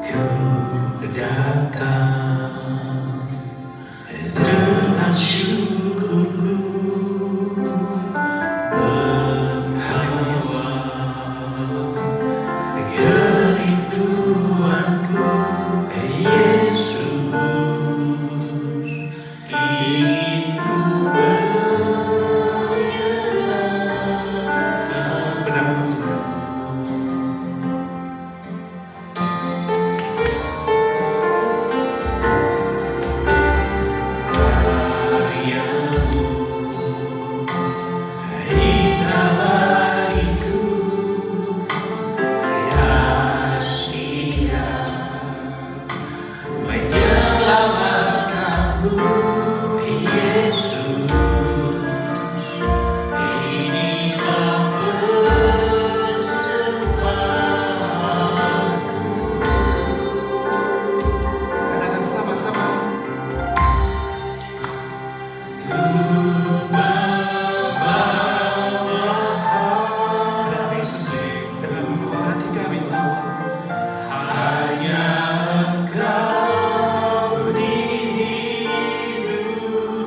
Ku datang dengan syukurku membawa kerinduanku Yesus. Hanya Engkau di hidupku.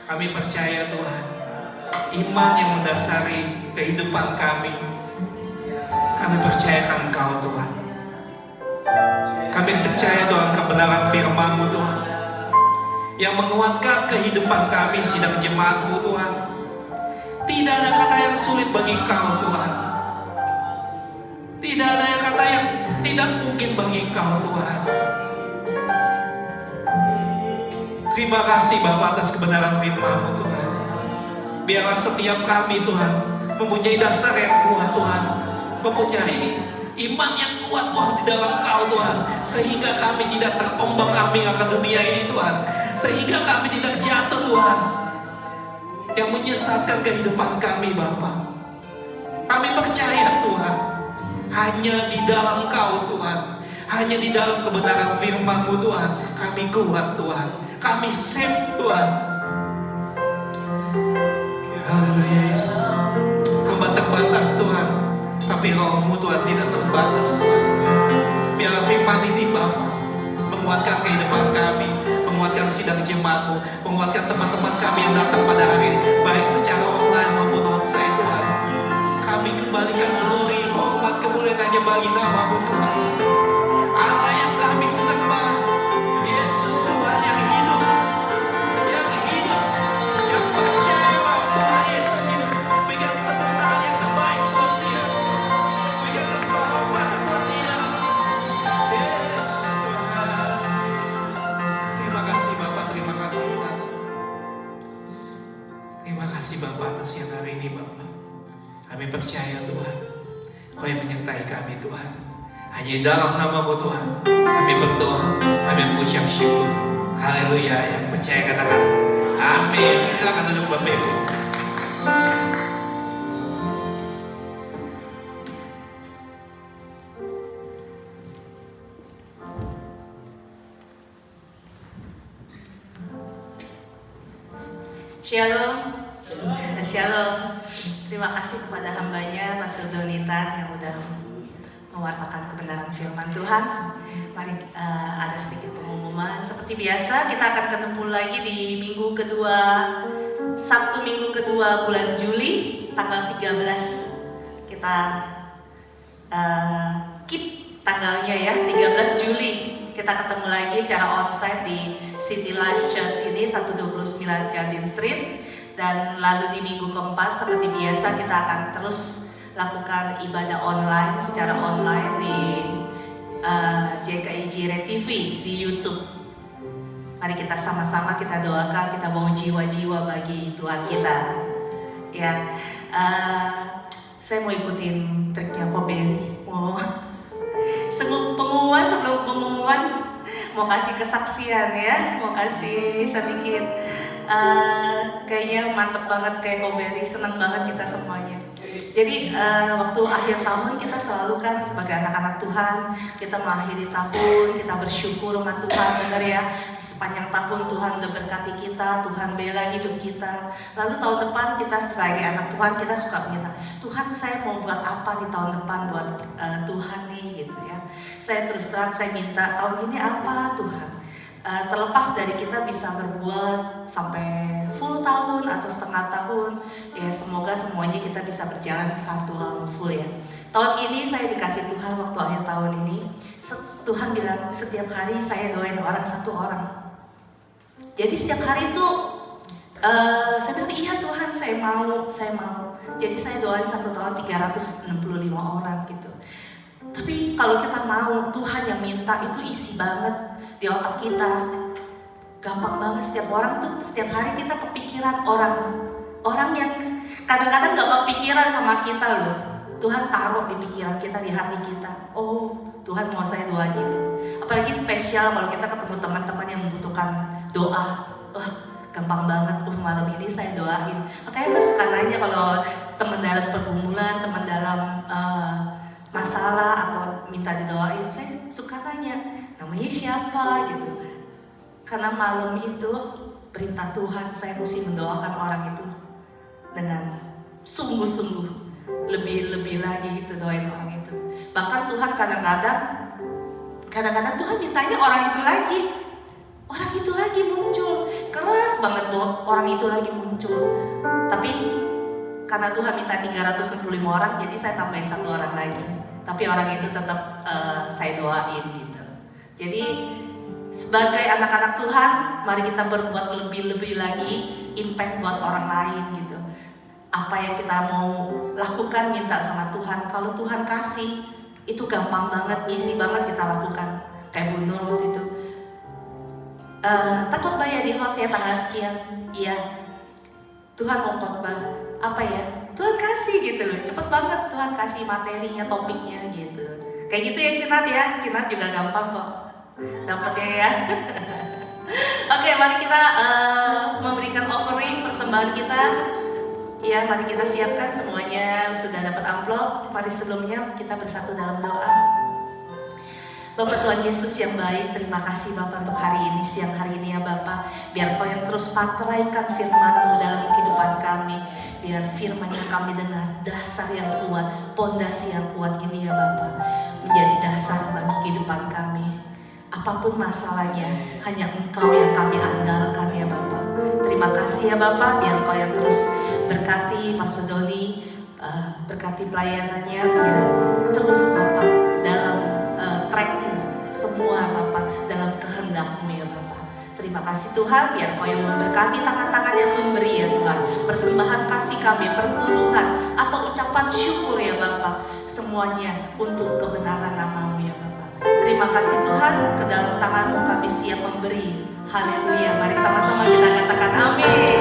Kami percaya Tuhan, iman yang mendasari kehidupan kami. Kami percayakan Engkau Tuhan. Kami percaya Tuhan kebenaran firman-Mu Tuhan, yang menguatkan kehidupan kami sidang jemaat-Mu Tuhan. Tidak ada kata yang sulit bagi Engkau Tuhan. Tidak ada kata yang tidak mungkin bagi Engkau Tuhan. Terima kasih Bapa atas kebenaran firman-Mu Tuhan. Biarlah setiap kami Tuhan mempunyai dasar yang kuat Tuhan, mempunyai iman yang kuat Tuhan di dalam Engkau Tuhan, sehingga kami tidak terombang-ambing akan dunia ini Tuhan, sehingga kami tidak jatuh Tuhan, yang menyesatkan kehidupan kami Bapa. Kami percaya Tuhan, hanya di dalam Engkau Tuhan, hanya di dalam kebenaran firman-Mu Tuhan, kami kuat Tuhan, kami safe Tuhan. Haleluya Yesus. Hamba terbatas Tuhan, tapi Roh-Mu Tuhan tidak terbatas Tuhan. Biarlah firman ini Bapa menguatkan kehidupan kami, menguatkan sidang jemaat-Mu, menguatkan teman-teman kami yang datang pada hari ini, baik secara online maupun onsite Tuhan. Kami kembalikan glory, hormat, kemuliaan hanya bagi nama-Mu Tuhan. Allah yang kami sembah, Yesus Tuhan yang hidup, yang percaya bahwa Tuhan Yesus hidup. Berikan tepuk tangan yang terbaik buat Dia. Berikan kehormatan buat Dia. Yesus Tuhan. Terima kasih Bapak, terima kasih Tuhan. Terima kasih Bapak atas siang hari ini Bapak. Kami percaya Tuhan, Kau yang menyertai kami Tuhan. Hanya di dalam nama-Mu Tuhan kami berdoa, kami mengucap syukur. Haleluya. Yang percaya katakan amin. Silakan duduk Bapak Ibu. Shalom. Shalom. Terima kasih kepada hambanya Pastor Donita yang udah mewartakan kebenaran firman Tuhan. Mari ada sedikit pengumuman. Seperti biasa kita akan ketemu lagi di minggu kedua, Sabtu minggu kedua bulan Juli tanggal 13. Kita keep tanggalnya ya, 13 Juli. Kita ketemu lagi secara onsite di City Life Church ini 129 Jardine Street. Dan lalu di minggu keempat seperti biasa kita akan terus lakukan ibadah online secara online di JKIJ Red TV di YouTube. Mari kita sama-sama kita doakan, kita bawa jiwa-jiwa bagi Tuhan kita. Ya, saya mau ikutin triknya Ko Berry. Sebelum pengumuman mau kasih kesaksian ya, mau kasih sedikit. Kayaknya mantep banget kayak Ko Berry, seneng banget kita semuanya. Jadi waktu akhir tahun kita selalu kan sebagai anak-anak Tuhan, kita mengakhiri tahun, kita bersyukur sama Tuhan, dengar ya, sepanjang tahun Tuhan udah berkati kita, Tuhan bela hidup kita. Lalu tahun depan kita sebagai anak Tuhan, kita suka minta, Tuhan saya mau buat apa di tahun depan buat Tuhan nih gitu ya. Saya terus terang saya minta tahun ini apa Tuhan. Terlepas dari kita bisa berbuat sampai full tahun atau setengah tahun, ya semoga semuanya kita bisa berjalan satu hal full ya. Tahun ini saya dikasih Tuhan waktu akhir tahun ini, Tuhan bilang setiap hari saya doain orang satu orang. Jadi setiap hari itu saya bilang iya Tuhan saya mau. Jadi saya doain satu tahun 365 orang gitu. Tapi kalau kita mau, Tuhan yang minta itu isi banget di otak kita, gampang banget. Setiap orang tuh, setiap hari kita kepikiran orang yang kadang-kadang gak kepikiran sama kita loh. Tuhan taruh di pikiran kita, di hati kita. Oh, Tuhan mau saya doain itu. Apalagi spesial kalau kita ketemu teman-teman yang membutuhkan doa. Wah, gampang banget. Malam ini saya doain. Makanya aku suka nanya kalau teman dalam pergumulan, teman dalam masalah atau minta didoain, saya suka tanya namanya siapa gitu. Karena malam itu perintah Tuhan, saya mesti mendoakan orang itu dengan sungguh-sungguh, lebih lagi gitu doain orang itu. Bahkan Tuhan kadang-kadang Tuhan mintanya orang itu lagi. orang itu lagi muncul. Keras banget tuh orang itu lagi muncul. Tapi karena Tuhan minta 365 orang, jadi saya tambahin 1 orang lagi. Tapi orang itu tetap saya doain gitu. Jadi sebagai anak-anak Tuhan, mari kita berbuat lebih-lebih lagi, impact buat orang lain gitu. Apa yang kita mau lakukan, minta sama Tuhan. Kalau Tuhan kasih, itu gampang banget, easy banget kita lakukan. Kayak Bu Nur waktu itu, takut bayar di host ya tanggal sekian. Iya, Tuhan mau khotbah apa ya? Tuhan kasih gitu loh, cepet banget Tuhan kasih materinya, topiknya gitu. Kayak gitu ya Cinat ya, Cinat juga gampang kok dapetnya ya. Oke, mari kita memberikan offering persembahan kita. Ya, mari kita siapkan semuanya, sudah dapat amplop. Mari sebelumnya kita bersatu dalam doa. Bapak Tuhan Yesus yang baik, terima kasih Bapak untuk hari ini, siang hari ini ya Bapak. Biar Kau yang terus patraikan firman-Mu dalam kehidupan kami. Biar firman yang kami dengar, dasar yang kuat, pondasi yang kuat ini ya Bapak, menjadi dasar bagi kehidupan kami. Apapun masalahnya, hanya Engkau yang kami andalkan ya Bapak. Terima kasih ya Bapak, biar Kau yang terus berkati Pastor Doni, berkati pelayanannya, biar terus Bapak dalam track-Mu semua Bapak, dalam kehendak-Mu ya Bapak. Terima kasih Tuhan, biar Kau yang memberkati tangan-tangan yang memberi ya Tuhan. Persembahan kasih kami, perpuluhan atau ucapan syukur ya Bapak, semuanya untuk kebenaran nama-Mu ya Bapak. Terima kasih Tuhan, ke dalam tangan-Mu kami siap memberi. Haleluya, mari sama-sama kita katakan amin.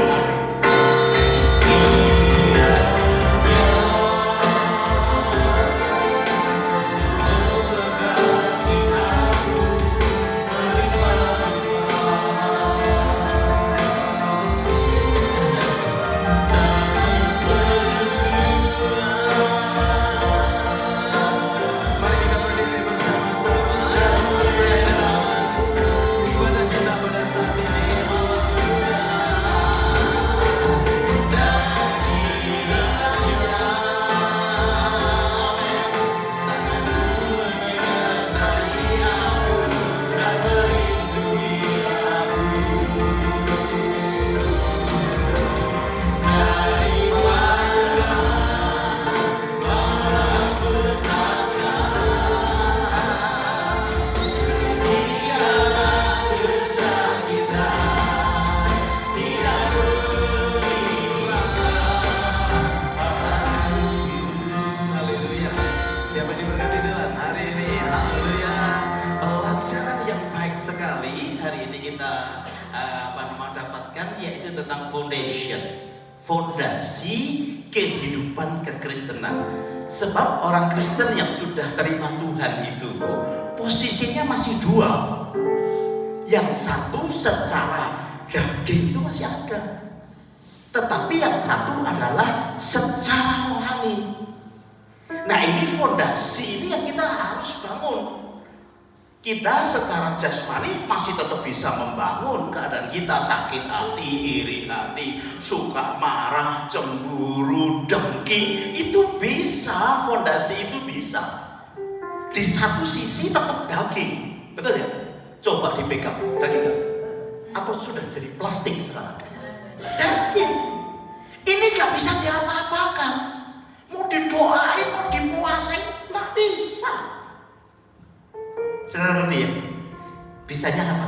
Fondasi kehidupan kekristenan. Sebab orang Kristen yang sudah terima Tuhan itu posisinya masih 2. Yang satu secara daging itu masih ada, tetapi yang satu adalah secara rohani. Nah, ini fondasi ini yang kita harus bangun. Kita secara jasmani masih tetap bisa membangun keadaan kita, sakit hati, iri hati, suka marah, cemburu, dengki, itu bisa, fondasi itu bisa. Di satu sisi tetap daging, betul ya? Coba dipegang, daging gak? Atau sudah jadi plastik sekarang? Daging. Ini gak bisa diapa-apakan. Mau didoain, mau dipuasain, gak bisa. Saudara ngerti ya? Bisanya apa?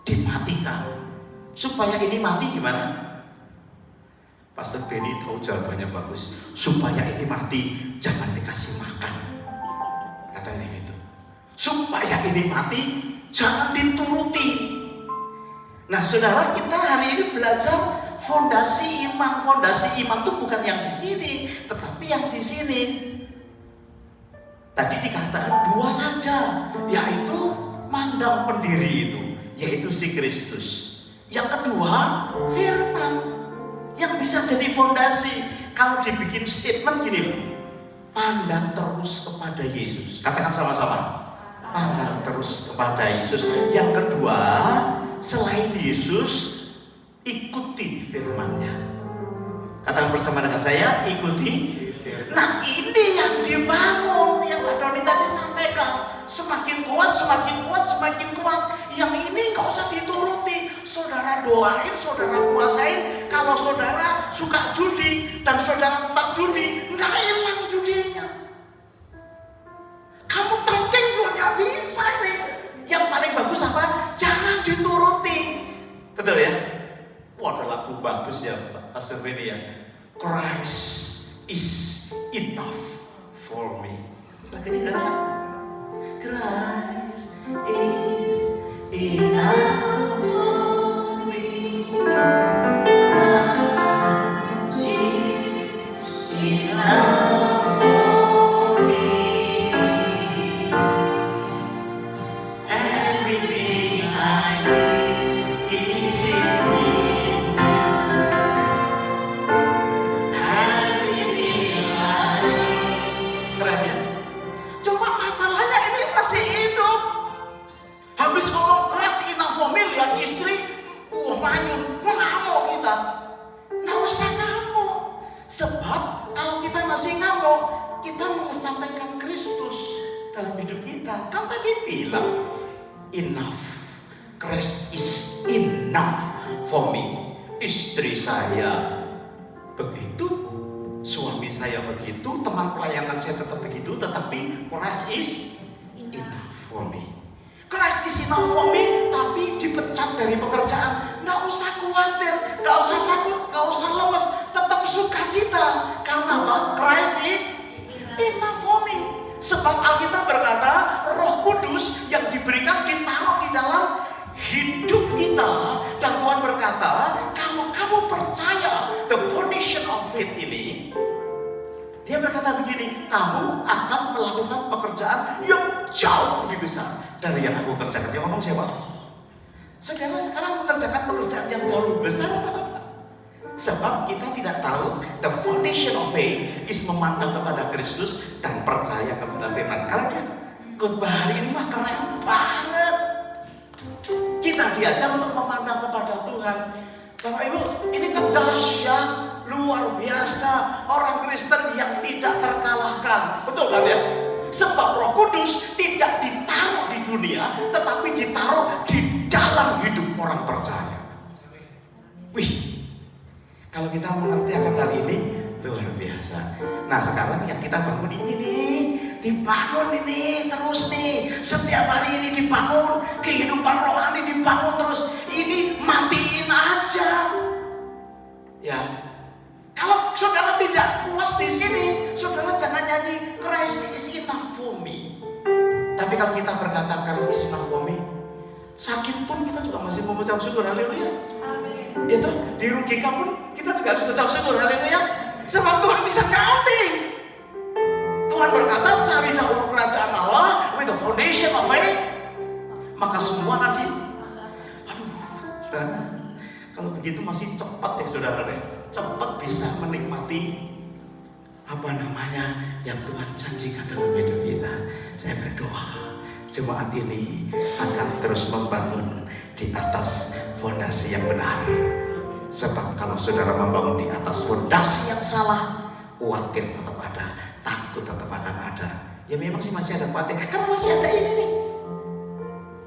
Dimatikan. Supaya ini mati gimana? Pastor Benny tahu jawabannya bagus. Supaya ini mati, jangan dikasih makan. Katanya gitu. Supaya ini mati, jangan dituruti. Nah saudara, kita hari ini belajar fondasi iman. Fondasi iman itu bukan yang di sini, tetapi yang di sini. Tadi dikatakan 2 saja, yaitu mandang pendiri itu, yaitu si Kristus. Yang kedua, firman yang bisa jadi fondasi. Kalau dibikin statement gini loh, pandang terus kepada Yesus. Katakan sama-sama, pandang terus kepada Yesus. Yang kedua, selain Yesus, ikuti firman-Nya. Katakan bersama dengan saya, ikuti. Nah, ini yang dibangun, yang Pak Doni tadi sampaikan. semakin kuat, semakin kuat, semakin kuat. Yang ini nggak usah dituruti. Saudara doain, saudara puasain. Kalau saudara suka judi dan saudara tetap judi, nggak hilang judinya. Kamu trekking juga nggak bisa nih. Yang paling bagus apa? Jangan dituruti. Betul ya? Wah, ada lagu bagus ya Pak Asur ini ya. Christ is enough for me. Lagunya kan? Christ is enough for me. Christ is enough for me. Everything I need is in Him. Everything I need. Keren ya? Cuma masalahnya ini masih hidup. Habis ngomong keras enough for me, lihat istri, manyun, ngamuk kita. Nggak usah ngamuk. Sebab kalau kita masih ngamuk, kita mengesampingkan Kristus dalam hidup kita. Kan tadi bilang, enough. Christ is enough for me. Istri saya begitu, suami saya begitu, teman pelayanan saya tetap begitu, tetapi Christ is enough for me. Christ is enough for me, tapi dipecat dari pekerjaan. Nggak usah khawatir, nggak usah takut, nggak usah lemes, tetap sukacita. Karena apa? Christ is enough for me. Sebab Alkitab berkata, Roh Kudus yang diberikan ditaruh di dalam hidup kita. Dan Tuhan berkata, kalau kamu percaya the foundation of faith ini, dia berkata begini, kamu akan melakukan pekerjaan yang jauh lebih besar dari yang aku kerjakan. Dia ngomong siapa? Saudara sekarang mengerjakan pekerjaan yang jauh lebih besar atau apa? Sebab kita tidak tahu the foundation of faith is memandang kepada Kristus dan percaya kepada firman. Karena khotbah hari ini mah keren banget. Kita diajar untuk memandang kepada Tuhan. Bapak Ibu, ini kan dahsyat, luar biasa. Orang Kristen yang tidak terkalahkan. Betul kan ya? Sebab Roh Kudus tidak ditaruh di dunia, tetapi ditaruh di dalam hidup orang percaya. Wih, kalau kita mengerti akan hal ini, luar biasa. Nah sekarang yang kita bangun ini nih, dibangun ini terus nih. Setiap hari ini dibangun, kehidupan rohani dibangun terus. Ini matiin aja. Ya, kalau saudara tidak puas di sini, saudara jangan nyanyi Christ is enough for me. Tapi kalau kita berkata Christ is enough for me, sakit pun kita juga masih mengucap syukur, haleluya. Itu dirugikan pun kita juga harus mengucap syukur, haleluya. Sebab Tuhan bisa ganti. Tuhan berkata cari dahulu kerajaan Allah with the foundation of faith, maka semua nanti. Aduh, saudara, kalau begitu masih cepat ya saudara deh. Cepat bisa menikmati apa namanya yang Tuhan janjikan dalam hidup kita. Saya berdoa jemaat ini akan terus membangun di atas fondasi yang benar. Sebab kalau saudara membangun di atas fondasi yang salah, khawatir tetap ada, takut tetap akan ada. Ya memang sih masih ada khawatir, karena masih ada ini nih.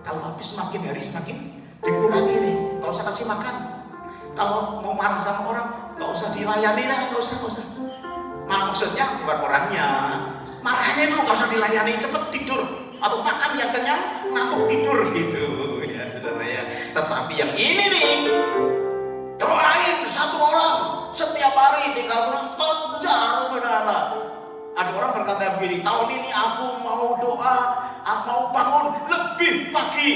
Kalau tapi semakin hari semakin dikurangi nih, gak usah kasih makan. Kalau mau marah sama orang, gak usah dilayani lah, gak usah. Maksudnya bukan orangnya, marahnya itu gak usah dilayani, cepet tidur atau makan yang kenyang, ngantuk tidur gitu. Ya, saudara ya. Tetapi yang ini nih, doain satu orang setiap hari tinggal terus kejar saudara. Ada orang berkata begini, tahun ini aku mau doa, aku mau bangun lebih pagi.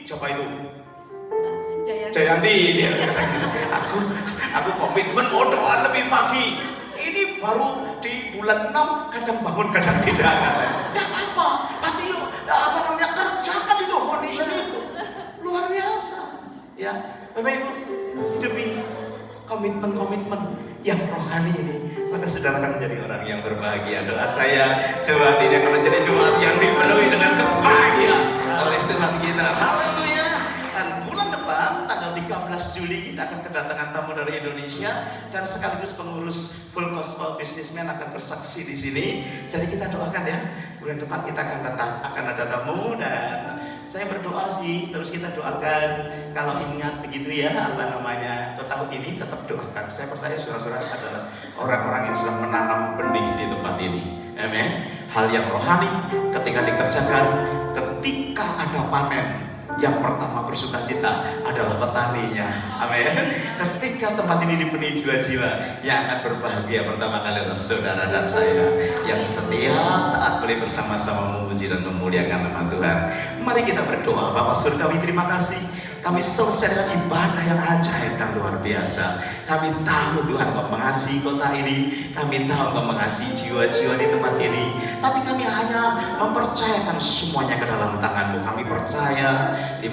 Siapa itu? Jayanti. Dia aku komitmen mau doa lebih pagi. Ini baru di bulan 6 kadang bangun kadang tidak. Gak apa-apa. Tapi yuk kerjakan itu foundation itu. Luar biasa. Ya, Bapak Ibu, hidupi komitmen-komitmen yang rohani ini, maka saudara akan menjadi orang yang berbahagia. Doa saya jemaat ini akan menjadi jemaat yang dipenuhi dengan kebahagiaan oleh Tuhan kita. Haleluya. Dan bulan depan tanggal 13 Juli kita akan kedatangan tamu dari Indonesia dan sekaligus pengurus Full Gospel Businessman akan bersaksi di sini. Jadi kita doakan ya, bulan depan kita akan ada tamu dan saya berdoa sih, terus kita doakan. Kalau ingat begitu ya, ke tahun ini tetap doakan. Saya percaya saudara-saudara adalah orang-orang yang sudah menanam benih di tempat ini. Amin. Hal yang rohani ketika dikerjakan, ketika ada panen, yang pertama bersukacita adalah petaninya. Amin. Ketika tempat ini dipenuhi jiwa-jiwa, yang akan berbahagia pertama kali adalah saudara dan saya yang setiap saat boleh bersama-sama memuji dan memuliakan nama Tuhan. Mari kita berdoa. Bapak Surgawi, terima kasih. Kami selesai dengan ibadah yang ajaib dan luar biasa. Kami tahu Tuhan Kau mengasihi kota ini. Kami tahu Kau mengasihi jiwa-jiwa di tempat ini. Tapi kami hanya mempercayakan semuanya ke dalam tangan-Mu. Kami percaya di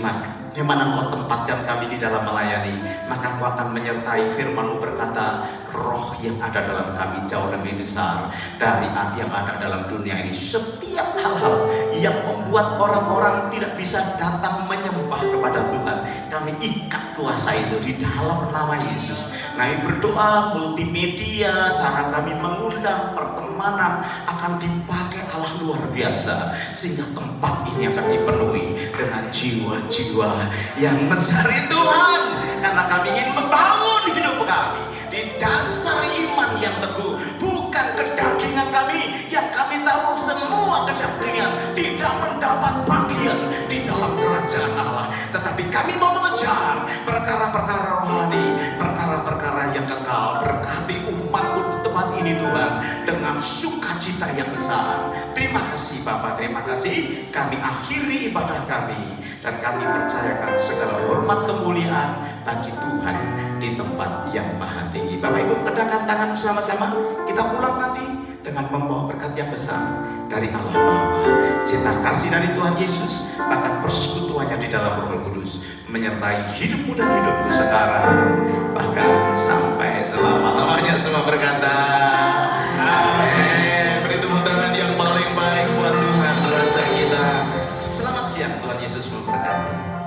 mana Kau tempatkan kami di dalam melayani, maka Kau akan menyertai. Firman-Mu berkata, roh yang ada dalam kami jauh lebih besar dari yang ada dalam dunia ini. Setiap hal-hal yang membuat orang-orang tidak bisa datang menyembah kepada Tuhan, kami ikat kuasa itu di dalam nama Yesus. Kami berdoa multimedia, cara kami mengundang pertemanan akan dipakai Allah luar biasa, sehingga tempat ini akan dipenuhi dengan jiwa-jiwa yang mencari Tuhan, karena kami ingin membangun hidup kami di dasar iman yang teguh, bukan kedagingan kami yang kami tahu semua kedagingan tidak mendapat bagian di dalam kerajaan Allah. Tetapi kami mau mengejar perkara-perkara rohani, perkara-perkara yang kekal. Berkati umat-Mu di tempat ini Tuhan dengan sukacita yang besar. Terima kasih Bapak, terima kasih. Kami akhiri ibadah kami dan kami percayakan segala hormat kemuliaan bagi Tuhan di tempat yang maha tinggi. Bapak Ibu, kedekatan tangan bersama-sama. Kita pulang nanti dengan membawa berkat yang besar dari Allah Bapa, cinta kasih dari Tuhan Yesus, bahkan persekutuannya di dalam Roh Kudus menyertai hidupmu dan hidupku sekarang, bahkan sampai selama-lamanya. Semua berkata amin. Beri tepuk tangan yang paling baik buat Tuhan Raja kita. Selamat siang, Tuhan Yesus memberkati.